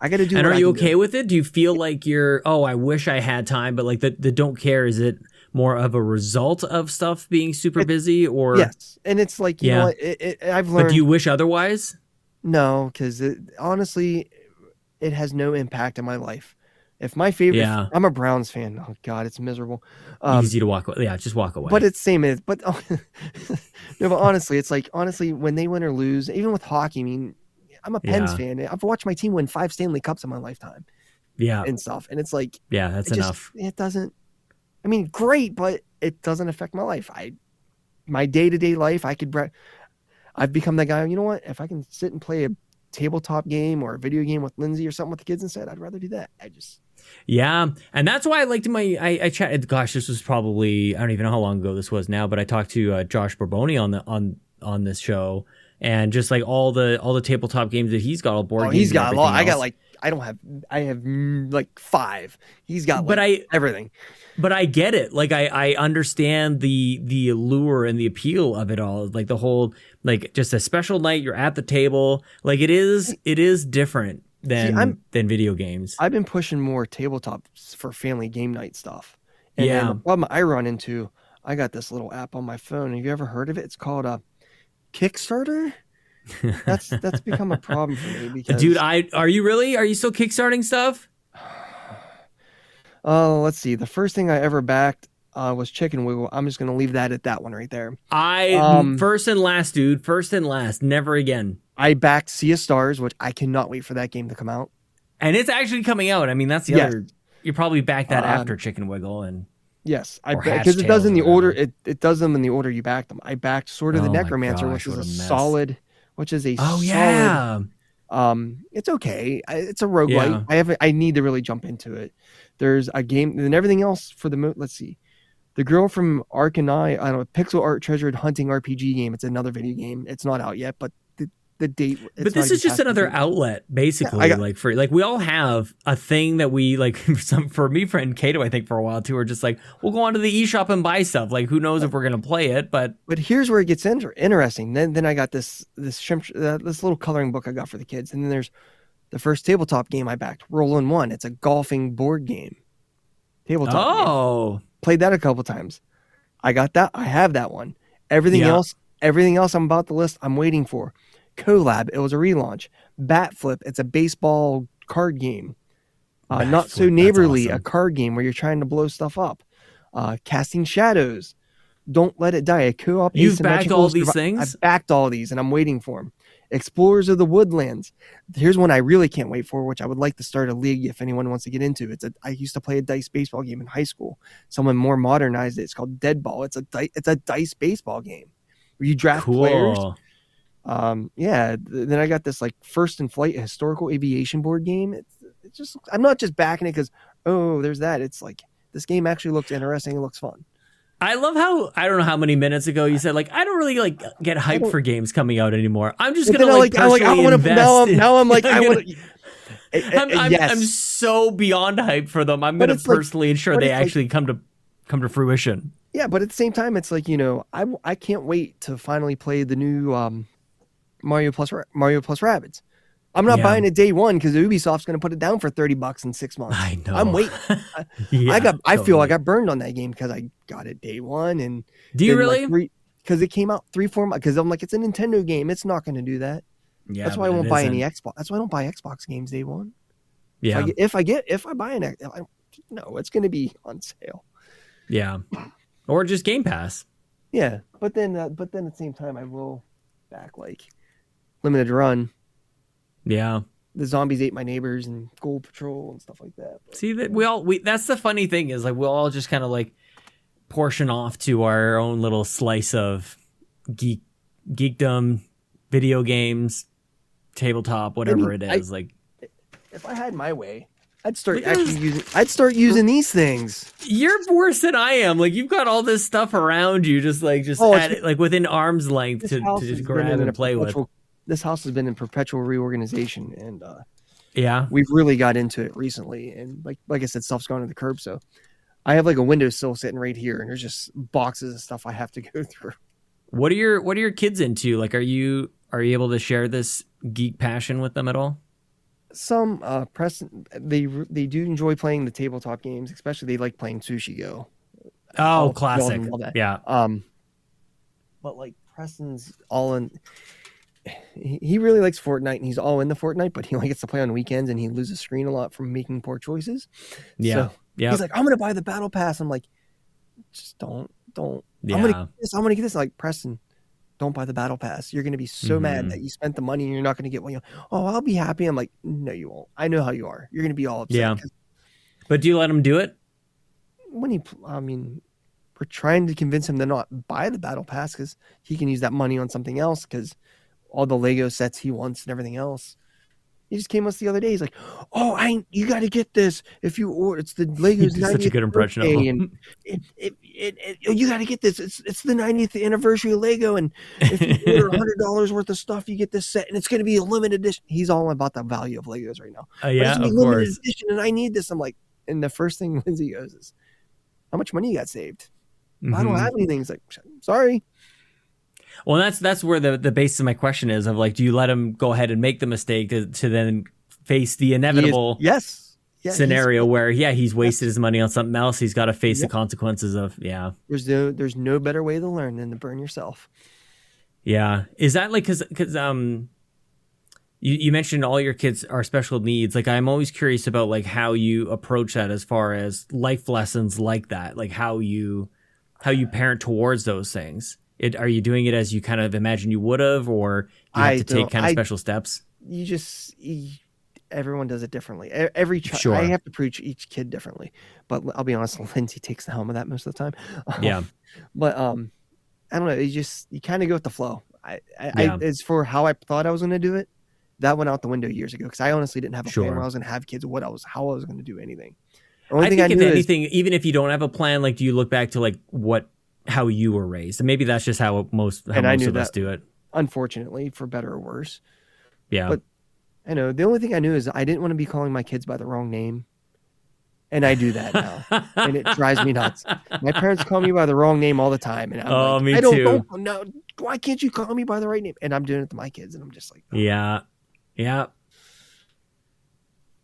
B: got to do.
C: And are you okay with it? Do you feel like you're, I wish I had time, but like the don't care, is it more of a result of stuff being super busy, or?
B: Yes. And it's like, you know what, I've learned.
C: But do you wish otherwise?
B: No, because honestly, it has no impact in my life. If my favorite, I'm a Browns fan. Oh God, it's miserable.
C: Easy to walk away. Yeah, just walk away.
B: But it's same as, but no, but honestly, it's like, when they win or lose, even with hockey, I mean, I'm a Pens fan. I've watched my team win 5 Stanley Cups in my lifetime. Yeah. And stuff. And it's like,
C: that's enough.
B: It doesn't, I mean, great, but it doesn't affect my life. My day-to-day life, I've become that guy. You know what? If I can sit and play a tabletop game or a video game with Lindsay or something with the kids instead, I'd rather do that.
C: Yeah, and that's why I liked I chatted. Gosh, this was probably, I don't even know how long ago this was now, but I talked to Josh Barboni on this show, and just like all the tabletop games that he's got, all board games.
B: He's got a lot.
C: Else.
B: I got like I have like 5. He's got everything.
C: But I get it. Like I understand the allure and the appeal of it all. Like the whole, like, just a special night, you're at the table. Like it is different than video games.
B: I've been pushing more tabletops for family game night stuff. And
C: yeah.
B: then the problem I run into, I got this little app on my phone. Have you ever heard of it? It's called Kickstarter. That's become a problem for me because,
C: dude, are you still kickstarting stuff?
B: Oh, let's see. The first thing I ever backed was Chicken Wiggle. I'm just going to leave that at that one right there.
C: First and last, dude. First and last. Never again.
B: I backed Sea of Stars, which I cannot wait for that game to come out.
C: And it's actually coming out. I mean, that's the other. You probably back that after Chicken Wiggle and.
B: Yes, because it does in the order. It does them in the order you backed them. I backed Sword of the Necromancer, which is a solid.
C: Yeah.
B: It's okay. It's a roguelite. Yeah. I need to really jump into it. There's a game and everything else for let's see. The Girl from Arcanine, I don't know, pixel art treasured hunting RPG game. It's another video game. It's not out yet, but the date.
C: But this is just another outlet, basically. Yeah, we all have a thing that we like. For me, friend Kato, I think for a while too, we're just like, we'll go onto the eShop and buy stuff. Like, who knows if we're gonna play it? But
B: here's where it gets interesting. Then I got this little coloring book I got for the kids, and then there's the first tabletop game I backed, Rollin' One. It's a golfing board game. Tabletop. Game. Played that a couple times. I got that. I have that one. Everything else I'm about to list, I'm waiting for. Collab, it was a relaunch. Bat Flip, it's a baseball card game. Not So Neighborly, awesome. A card game where you're trying to blow stuff up. Casting Shadows, Don't Let It Die, a co-op.
C: You've backed all these things?
B: I've backed all these and I'm waiting for them. Explorers of the Woodlands. Here's one I really can't wait for, which I would like to start a league if anyone wants to get into. I used to play a dice baseball game in high school. Someone more modernized it. It's called Dead Ball. It's a dice baseball game where you draft players. Then I got this like First in Flight, a historical aviation board game. It's just, I'm not just backing it because, oh, there's that. It's like, this game actually looks interesting. It looks fun.
C: I love how, I don't know how many minutes ago you said, like, I don't really like get hyped for games coming out anymore. I'm just going to invest.
B: Now I'm like, I want to.
C: I'm so beyond hyped for them. I'm going to personally ensure they actually come to fruition.
B: Yeah, but at the same time, it's like, I can't wait to finally play the new Mario plus Rabbids. I'm not buying it day one because Ubisoft's going to put it down for $30 in 6 months.
C: I know.
B: I'm waiting. I feel like I burned on that game because I got it day one. And
C: do you really?
B: Because it came out 3-4 months. Because I'm like, it's a Nintendo game. It's not going to do that.
C: Yeah,
B: that's why I won't buy any Xbox. That's why I don't buy Xbox games day one.
C: Yeah.
B: If I buy an Xbox, no, it's going to be on sale.
C: Yeah. Or just Game Pass.
B: Yeah, but then at the same time, I will back like Limited Run.
C: Yeah.
B: The Zombies Ate My Neighbors and Gold Patrol and stuff like that.
C: See that we that's the funny thing is like we'll all just kind of like portion off to our own little slice of geekdom, video games, tabletop, whatever it is.
B: If I had my way, I'd start using these things.
C: You're worse than I am. Like you've got all this stuff around you, just within arm's length to just grab and play with.
B: This house has been in perpetual reorganization, and
C: we've
B: really got into it recently. And like I said, stuff's gone to the curb. So I have like a windowsill sitting right here, and there's just boxes of stuff I have to go through.
C: What are your kids into? Like, are you able to share this geek passion with them at all?
B: Some Preston, they do enjoy playing the tabletop games, especially they like playing Sushi Go.
C: Oh, classic! Yeah.
B: But like Preston's all in. He really likes Fortnite, and he's all in the Fortnite, but he only gets to play on weekends, and he loses screen a lot from making poor choices.
C: Yeah.
B: So he's like, I'm going to buy the Battle Pass. I'm like, just don't.
C: Yeah.
B: I'm going to get this. Like, Preston, don't buy the Battle Pass. You're going to be so mad that you spent the money and you're not going to get one. I'll be happy. I'm like, no, you won't. I know how you are. You're going to be all upset.
C: Yeah. But do you let him do it?
B: We're trying to convince him to not buy the Battle Pass because he can use that money on something else because all the Lego sets he wants and everything else. He just came us the other day. He's like, "Oh, you got to get this if you order. It's the Legos 90th
C: such a good impression of him.
B: and you got to get this. It's the 90th anniversary of Lego, and if you order $100 worth of stuff, you get this set, and it's going to be a limited edition." He's all about the value of Legos right now.
C: Yeah,
B: of
C: course.
B: Edition, and I need this. I'm like, and the first thing Lindsay goes is, "How much money you got saved?" I don't have anything. It's like, sorry.
C: Well, that's where the basis of my question is of like, do you let him go ahead and make the mistake to then face the inevitable scenario where he's wasted his money on something else. He's got to face the consequences of
B: There's no better way to learn than to burn yourself.
C: Yeah, is that like because you mentioned all your kids are special needs. Like I'm always curious about like how you approach that as far as life lessons like that, like how you parent towards those things. Are you doing it as you kind of imagine you would have, or you have to take kind of special steps?
B: Everyone does it differently. Every child, I have to approach each kid differently. But I'll be honest, Lindsay takes the helm of that most of the time. But I don't know. You kind of go with the flow. As for how I thought I was going to do it, that went out the window years ago because I honestly didn't have a plan where I was going to have kids or how I was going to do anything.
C: I think if anything, even if you don't have a plan, like do you look back to like how you were raised? And maybe that's just how most of us do it.
B: Unfortunately, for better or worse.
C: Yeah.
B: But I know the only thing I knew is I didn't want to be calling my kids by the wrong name. And I do that now. And it drives me nuts. My parents call me by the wrong name all the time. And I'm
C: me too.
B: No, why can't you call me by the right name? And I'm doing it to my kids. And I'm just like, oh.
C: Yeah.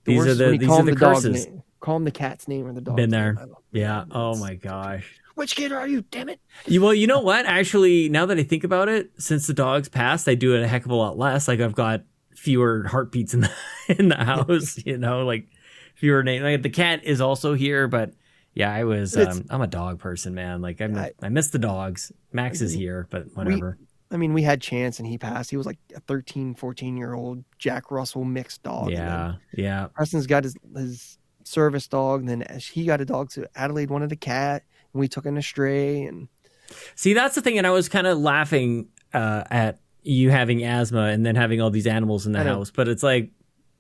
C: These are the curses.
B: Call them the cat's name or the dog's
C: name. Been there.
B: Name.
C: Yeah. Oh my gosh.
B: Which kid are you? Damn it.
C: Well, you know what? Actually, now that I think about it, since the dog's passed, I do it a heck of a lot less. Like I've got fewer heartbeats in the house, like fewer names. Like the cat is also here, but yeah, I'm a dog person, man. Like I miss the dogs. Max is here, but whatever.
B: We had Chance and he passed. He was like a 13, 14-year-old Jack Russell mixed dog.
C: Yeah.
B: Preston's got his service dog, and then he got a dog, so Adelaide wanted a cat, and we took an astray. And
C: see, that's the thing, and I was kind of laughing at you having asthma and then having all these animals in the house, but it's like,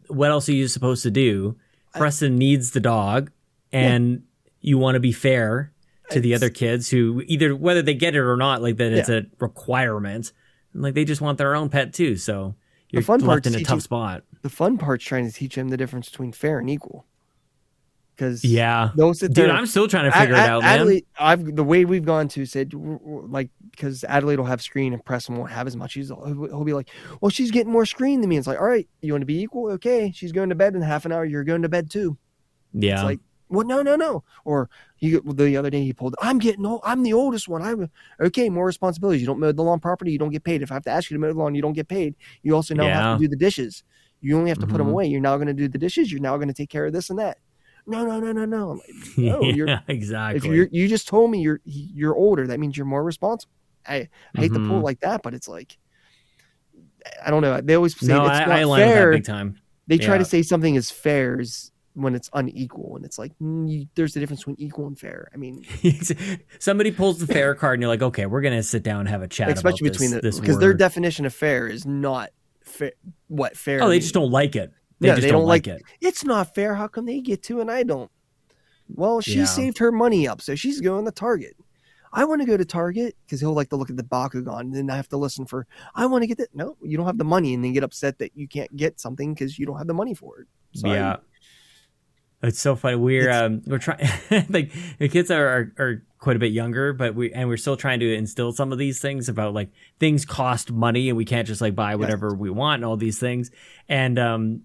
C: what else are you supposed to do? Preston needs the dog, and you want to be fair to the other kids who either whether they get it or not, like that it's a requirement, and like they just want their own pet too. So you're left in a tough spot.
B: The fun part's trying to teach them the difference between fair and equal. Because
C: dude, I'm still trying to figure it out, man.
B: Adelaide, the way we've gone to said, like, because Adelaide will have screen and Preston won't have as much. He'll be like, well, she's getting more screen than me. It's like, all right, you want to be equal? Okay, she's going to bed in half an hour. You're going to bed too.
C: Yeah.
B: It's like, well, no. Or the other day he pulled, I'm getting old. I'm the oldest one. Okay, more responsibilities. You don't mow the lawn property, you don't get paid. If I have to ask you to mow the lawn, you don't get paid. You also now have to do the dishes. You only have to put them away. You're now going to do the dishes. You're now going to take care of this and that. No. I'm like, no,
C: exactly.
B: If you just told me you're older, that means you're more responsible. I hate to pull like that, but it's like, I don't know. They always say it's not
C: fair. With that big time.
B: They try to say something is fair is when it's unequal, and it's like there's a difference between equal and fair. I mean,
C: somebody pulls the fair card, and you're like, okay, we're gonna sit down and have a chat, especially
B: about
C: this
B: because their definition of fair is not fair. What fair?
C: Oh, they just don't like it. They don't like it.
B: It's not fair. How come they get to and I don't? Well, she saved her money up, so she's going to Target. I want to go to Target because he'll like to look at the Bakugan, and then I have to listen for, I want to get that. No, you don't have the money, and then get upset that you can't get something because you don't have the money for it. Sorry.
C: Yeah. It's so funny. We're trying, like the kids are quite a bit younger, but we're still trying to instill some of these things about like things cost money and we can't just like buy whatever we want and all these things. And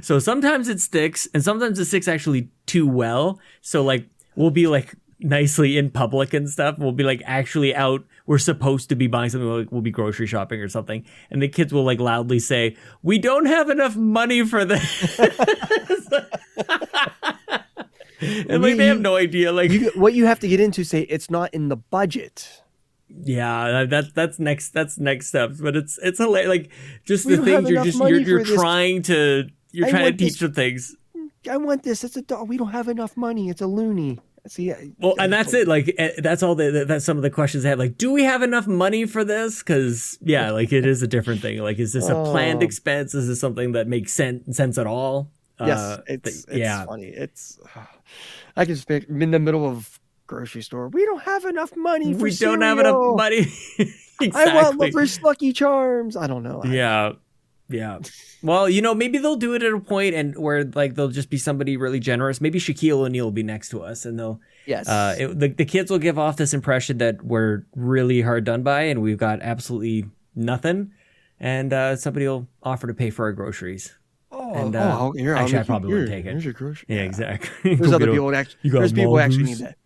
C: so sometimes it sticks and sometimes it sticks actually too well. So like we'll be like nicely in public and stuff. We'll be like actually out. We're supposed to be buying something. Like we'll be grocery shopping or something. And the kids will like loudly say, we don't have enough money for this. And like they have no idea. Like
B: what you have to get into, say it's not in the budget.
C: Yeah, that's next steps. But it's hilarious. Like just the things you're trying to teach them things.
B: I want this. It's a dog. We don't have enough money. It's a loony. See,
C: well, and that's it. Like, that's all that's some of the questions I had. Like, do we have enough money for this? Because, yeah, like, it is a different thing. Like, is this a planned expense? Is this something that makes sense at all?
B: Yes, it's funny. I can just be in the middle of grocery store. We don't have enough money for cereal.
C: Don't have enough money. Exactly.
B: I want Lover's Lucky Charms. I don't know.
C: Yeah. Well, maybe they'll do it at a point and where like they'll just be somebody really generous. Maybe Shaquille O'Neal will be next to us, and they'll the kids will give off this impression that we're really hard done by and we've got absolutely nothing, and somebody will offer to pay for our groceries. I probably wouldn't take it.
B: Here's your groceries.
C: Yeah, exactly.
B: There's other people that actually. There's people who actually need that.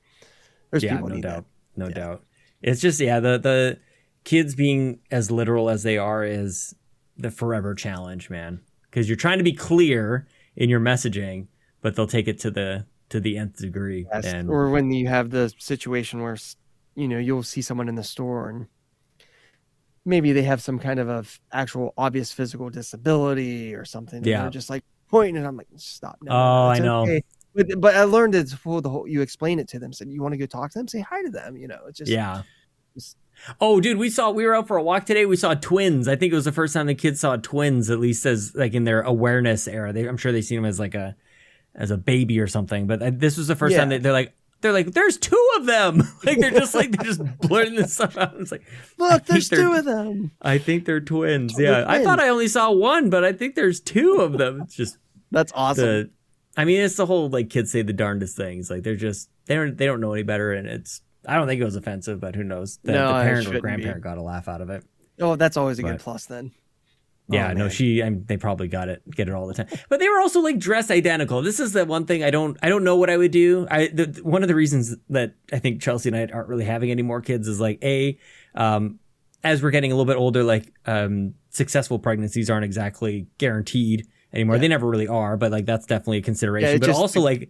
B: There's people
C: no
B: need
C: doubt.
B: that.
C: No doubt. It's just the kids being as literal as they are is the forever challenge, man. Because you're trying to be clear in your messaging, but they'll take it to the nth degree.
B: Yes. Or when you have the situation where you'll see someone in the store and maybe they have some kind of actual obvious physical disability or something. Yeah. And they're just like pointing, and I'm like, stop. No,
C: I know.
B: Okay. But I learned it's you explain it to them. Said you want to go talk to them, say hi to them. It's just
C: Oh, dude, we were out for a walk today. We saw twins. I think it was the first time the kids saw twins, at least as like in their awareness era. I'm sure they've seen them as a baby or something. But this was the first time they're like, there's two of them. Like they're just blurting this stuff out. It's like,
B: look, there's two of them.
C: I think they're twins. Yeah, I thought I only saw one, but I think there's two of them. It's just
B: that's awesome.
C: It's the whole like kids say the darndest things. Like they don't know any better, and I don't think it was offensive, but who knows? The parent or grandparent got a laugh out of it.
B: Oh, that's always a good plus then.
C: Yeah, they probably get it all the time. But they were also like dressed identical. This is the one thing I don't know what I would do. One of the reasons that I think Chelsea and I aren't really having any more kids is like as we're getting a little bit older, like successful pregnancies aren't exactly guaranteed anymore. Yeah. They never really are, but like that's definitely a consideration. But also like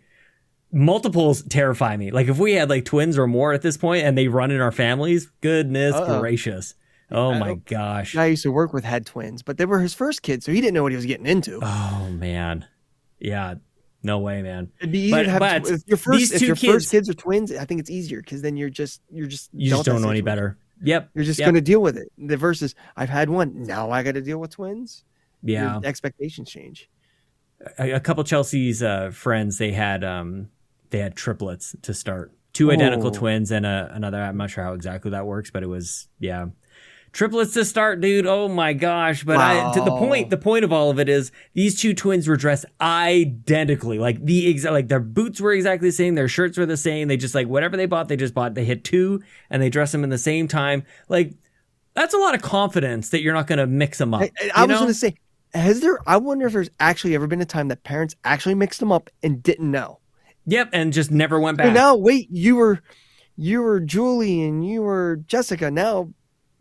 C: multiples terrify me. Like if we had like twins or more at this point and they run in our families, goodness gracious. Oh my gosh.
B: I used to work with had twins, but they were his first kids, so he didn't know what he was getting into.
C: Oh man. Yeah. No way, man.
B: It'd be easier to have if your first kids are twins, I think it's easier because then you just don't know any better.
C: Yep.
B: You're just going to deal with it. The versus I've had one, now I got to deal with twins.
C: Yeah.
B: Your expectations change.
C: A couple Chelsea's friends, they had triplets to start. Two identical twins and another. I'm not sure how exactly that works, but it was triplets to start, dude. Oh my gosh! But the point of all of it is these two twins were dressed identically, like their boots were exactly the same, their shirts were the same. They just like whatever they bought, they just bought. They hit two and they dress them in the same time. Like that's a lot of confidence that you're not going to mix them up.
B: I was going to say, I wonder if there's actually ever been a time that parents actually mixed them up and didn't know.
C: Yep, and just never went back.
B: So now, wait, you were Julie and you were Jessica. Now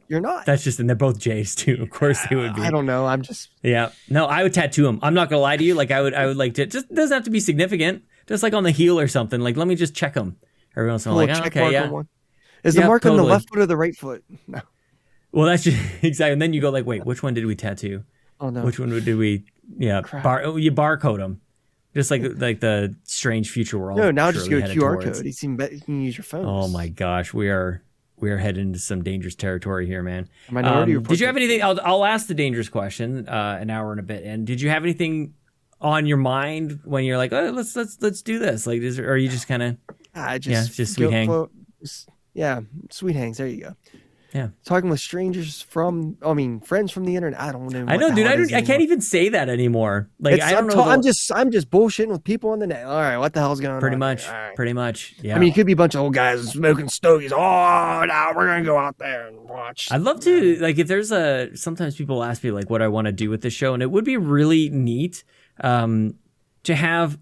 B: you're not.
C: That's just, and they're both J's too. Of course they would be.
B: I don't know. I'm just.
C: Yeah. No, I would tattoo them. I'm not gonna lie to you. Like I would like to. Just doesn't have to be significant. Just like on the heel or something. Like let me just check them every once in a while. Like okay, yeah.
B: Is the mark on the left foot or the right foot? No.
C: Well, that's just exactly. And then you go like, wait, which one did we tattoo?
B: Oh no.
C: Which one did we? Yeah. You barcode them. Just like the strange future we're all.
B: No, now just go QR code. You can use your phone.
C: Oh my gosh, we are heading into some dangerous territory here, man.
B: Did
C: you have anything? I'll ask the dangerous question an hour and a bit. And did you have anything on your mind when you're like, oh, let's do this? Like, or are you just kind of just sweet hang?
B: Sweet hangs. There you go.
C: Yeah,
B: talking with strangers friends from the internet. I don't know.
C: I know, dude. I can't even say that anymore. Like I don't know.
B: I'm just bullshitting with people on the net. All right, what the hell's going on?
C: Pretty much. Yeah.
B: I mean, it could be a bunch of old guys smoking stogies. Oh, now we're gonna go out there and watch.
C: I'd love to. Like, if there's sometimes people ask me like what I want to do with the show, and it would be really neat to have.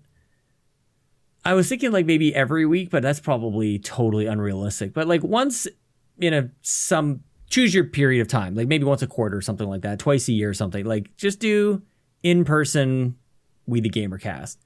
C: I was thinking like maybe every week, but that's probably totally unrealistic. But like once. Choose your period of time, like maybe once a quarter or something like that, twice a year or something. Like just do in-person We the GamerCast.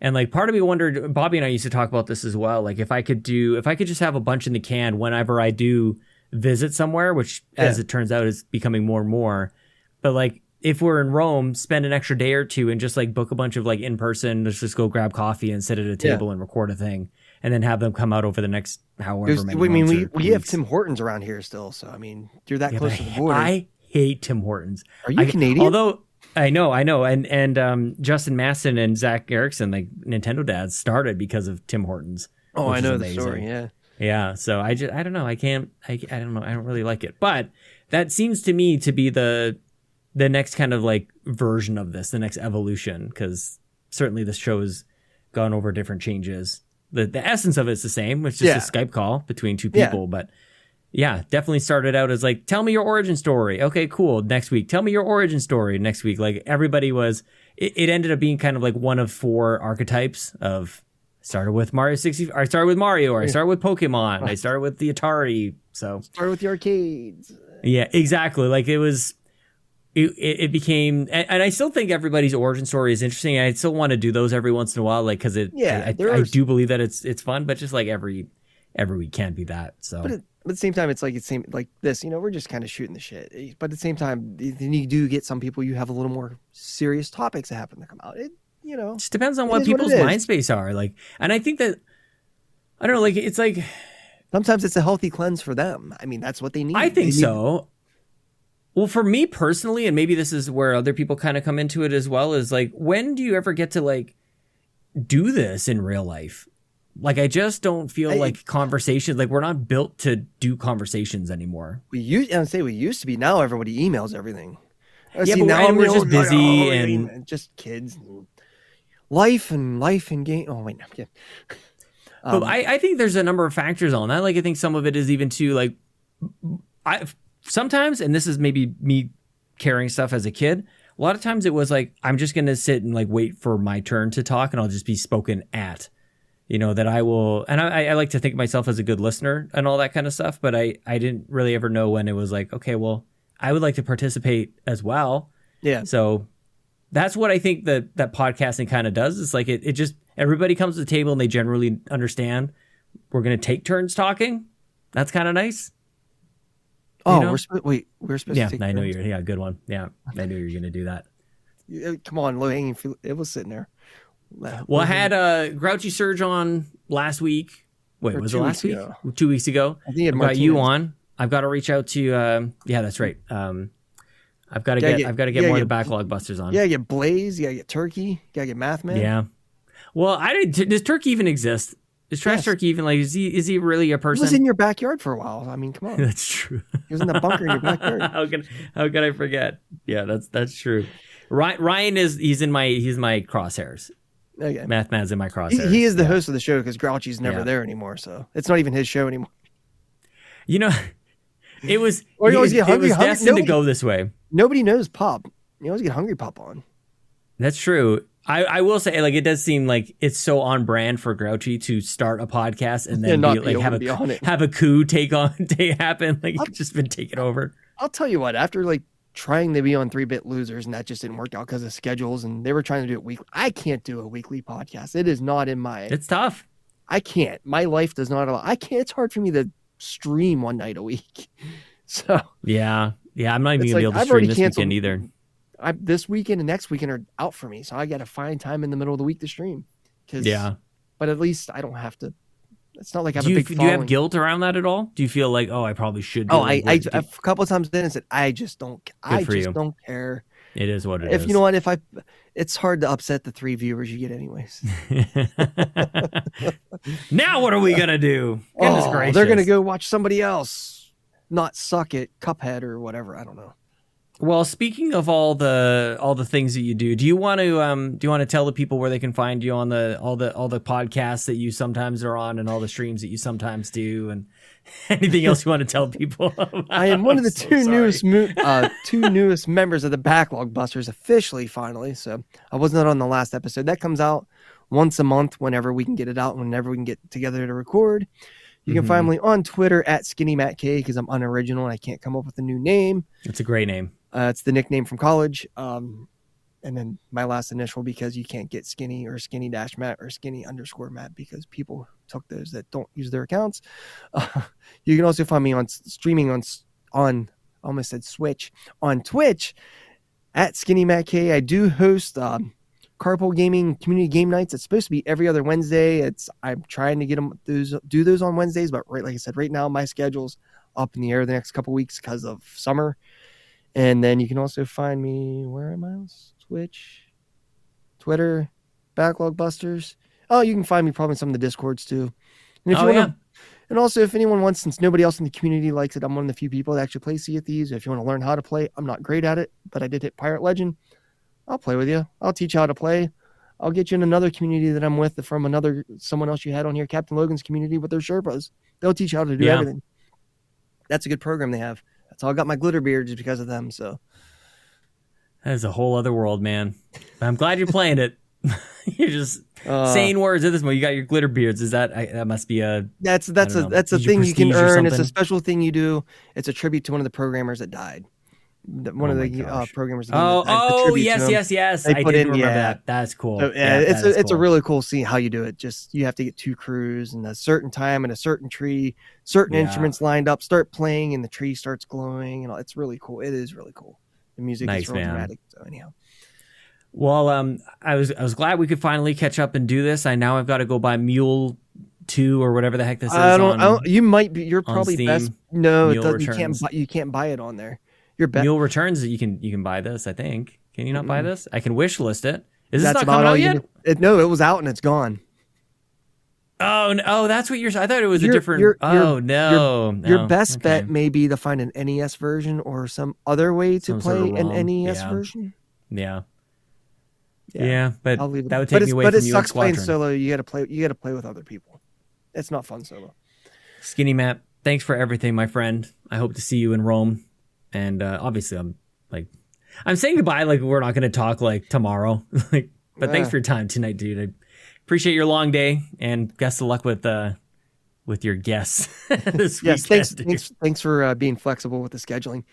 C: And like part of me wondered, Bobby and I used to talk about this as well. Like if I could just have a bunch in the can whenever I do visit somewhere, which as it turns out is becoming more and more. But like if we're in Rome, spend an extra day or two and just like book a bunch of like in-person, let's just go grab coffee and sit at a table and record a thing. and then have them come out over the next however many
B: I mean,
C: months
B: we have Tim Hortons around here still, so I mean, you're that close to the border.
C: I hate Tim Hortons.
B: Are you Canadian?
C: Although I know, and Justin Masson and Zach Erickson, like Nintendo dads, started because of Tim Hortons.
B: Oh, I know the story. Yeah.
C: Yeah. So I don't know. I don't know. I don't really like it, but that seems to me to be the next kind of like version of this, the next evolution, because certainly this show has gone over different changes. The essence of it's the same. It's just a Skype call between two people, but yeah, definitely started out as like, tell me your origin story. Okay, cool. Next week, tell me your origin story. Next week, like everybody was, it ended up being kind of like one of 4 archetypes of started with Mario 60. I started with Mario, or I started with Pokemon. I started with the Atari. So
B: started with the arcades.
C: Yeah, exactly. Like it became, and I still think everybody's origin story is interesting. I still want to do those every once in a while, like because I do believe that it's fun, but just like every week can't be that. So,
B: but at the same time, it's like like this. You know, we're just kind of shooting the shit. But at the same time, then you do get some people. You have a little more serious topics that happen to come out. It
C: just depends on what people's mind space are like, and I think that I don't know. Like it's like
B: sometimes it's a healthy cleanse for them. I mean, that's what they need.
C: I think so. Well, for me personally, and maybe this is where other people kind of come into it as well, is like, when do you ever get to like do this in real life? Like, I just don't feel like conversations, like we're not built to do conversations anymore.
B: We used to be. Now everybody emails everything.
C: Yeah, but now we're just busy and
B: just kids, and life and game. Oh wait, no, yeah.
C: But I think there's a number of factors on that. Like, I think some of it is even too like sometimes, and this is maybe me carrying stuff as a kid, a lot of times it was like, I'm just going to sit and like wait for my turn to talk, and I'll just be spoken at, that I will. And I like to think of myself as a good listener and all that kind of stuff. But I didn't really ever know when it was like, okay, well, I would like to participate as well. Yeah. So that's what I think that podcasting kind of does. It's like, it just, everybody comes to the table and they generally understand we're going to take turns talking. That's kind of nice.
B: Oh, we're supposed to take
C: I know
B: turns.
C: Good one. Yeah, I knew you were going to do that.
B: Come on, low hanging fruit. It was sitting there.
C: Well, I had Grouchy Surge on last week. Wait, was it last week? 2 weeks ago.
B: I think
C: I've got you on. I've got to reach out to. Yeah, that's right. I've got to get more of the Backlog Busters on.
B: Yeah, you get Blaze. You got to get Turkey. You got to get Math Man.
C: Yeah. Well, does Turkey even exist? Is Trash Turkey even like? Is he really a person?
B: He was in your backyard for a while. I mean, come on.
C: That's true.
B: He was in the bunker in your backyard.
C: How could I forget? Yeah, that's true. Ryan he's my crosshairs.
B: Okay.
C: Math Man's in my crosshairs.
B: He is the host of the show because Grouchy's never there anymore, so it's not even his show anymore.
C: It was destined to go this way.
B: Nobody knows Pop. You always get Hungry Pop on.
C: That's true. I will say, like, it does seem like it's so on brand for Grouchy to start a podcast and then have a coup happen. Like, it's just been taken over.
B: I'll tell you what, after like trying to be on 3-Bit Losers and that just didn't work out because of schedules, and they were trying to do it weekly. I can't do a weekly podcast. It is not in my.
C: It's tough.
B: I can't. My life does not allow. I can't. It's hard for me to stream one night a week. So
C: yeah. I'm not even gonna be able to stream this weekend either.
B: This weekend and next weekend are out for me, so I got to find time in the middle of the week to stream. But at least I don't have to. It's not like I have a big following.
C: Do you have guilt around that at all? Do you feel like, I probably should?
B: I a couple of times then said I just don't. Don't care.
C: It is what it is.
B: If you know what, it's hard to upset the 3 viewers you get anyways.
C: Now what are we gonna do? Goodness gracious.
B: They're gonna go watch somebody else not suck at Cuphead or whatever. I don't know.
C: Well, speaking of all the things that you do you want to tell the people where they can find you on all the podcasts that you sometimes are on and all the streams that you sometimes do, and anything else you want to tell people about?
B: I am one of the two newest members of the Backlog Busters officially, finally. So I was not on the last episode. That comes out once a month whenever we can get it out, whenever we can get together to record. You can find me on Twitter at SkinnyMattK because I'm unoriginal and I can't come up with a new name.
C: It's a great name.
B: It's the nickname from college. And then my last initial because you can't get Skinny or Skinny-Matt or Skinny_Matt because people took those that don't use their accounts. You can also find me on streaming on I almost said Switch, on Twitch at SkinnyMattK. I do host Carpool Gaming community game nights. It's supposed to be every other Wednesday. I'm trying to get them do those on Wednesdays, but like I said, right now my schedule's up in the air the next couple weeks because of summer. And then you can also find me, where am I on Twitch, Twitter, Backlog Busters. Oh, you can find me probably in some of the Discords too. And if and also if anyone wants, since nobody else in the community likes it, I'm one of the few people that actually play Sea of Thieves. If you want to learn how to play, I'm not great at it, but I did hit Pirate Legend. I'll play with you. I'll teach you how to play. I'll get you in another community that I'm with from someone else you had on here, Captain Logan's community with their Sherpas. They'll teach you how to do everything. That's a good program they have. That's how I got my glitter beard, just because of them. So
C: that is a whole other world, man. I'm glad you're playing it. You're just saying words at this moment. You got your glitter beards. Is that must be a
B: that's a thing you can earn. It's a special thing you do. It's a tribute to one of the programmers that died. One of the programmers.
C: Yes. I did remember that. That's cool.
B: So, it's a really cool scene how you do it. Just you have to get 2 crews and a certain time and a certain tree, certain instruments lined up, start playing, and the tree starts glowing. And it's really cool. It is really cool. The music is really dramatic. So anyhow.
C: Well, I was glad we could finally catch up and do this. I've got to go buy Mule 2 or whatever the heck this is.
B: You might be. You're probably
C: Steam.
B: best. No,
C: Mule
B: you can't buy it on there.
C: Mule Returns, you can buy this, I think. Can you not buy this? I can wish list it. Is this not coming out yet?
B: No, it was out and it's gone.
C: Oh, no, that's what you're saying. I thought it was a different...
B: Your best bet may be to find an NES version or some other way to play an NES version.
C: Yeah, but
B: I'll leave it.
C: That would take me away from you and Squadron. But it sucks
B: playing solo. You got to play with other people. It's not fun solo.
C: Skinny Matt, thanks for everything, my friend. I hope to see you in Rome. And obviously, I'm saying goodbye like we're not going to talk like tomorrow. But thanks for your time tonight, dude. I appreciate your long day, and best of luck with your guests this weekend.
B: Thanks for being flexible with the scheduling.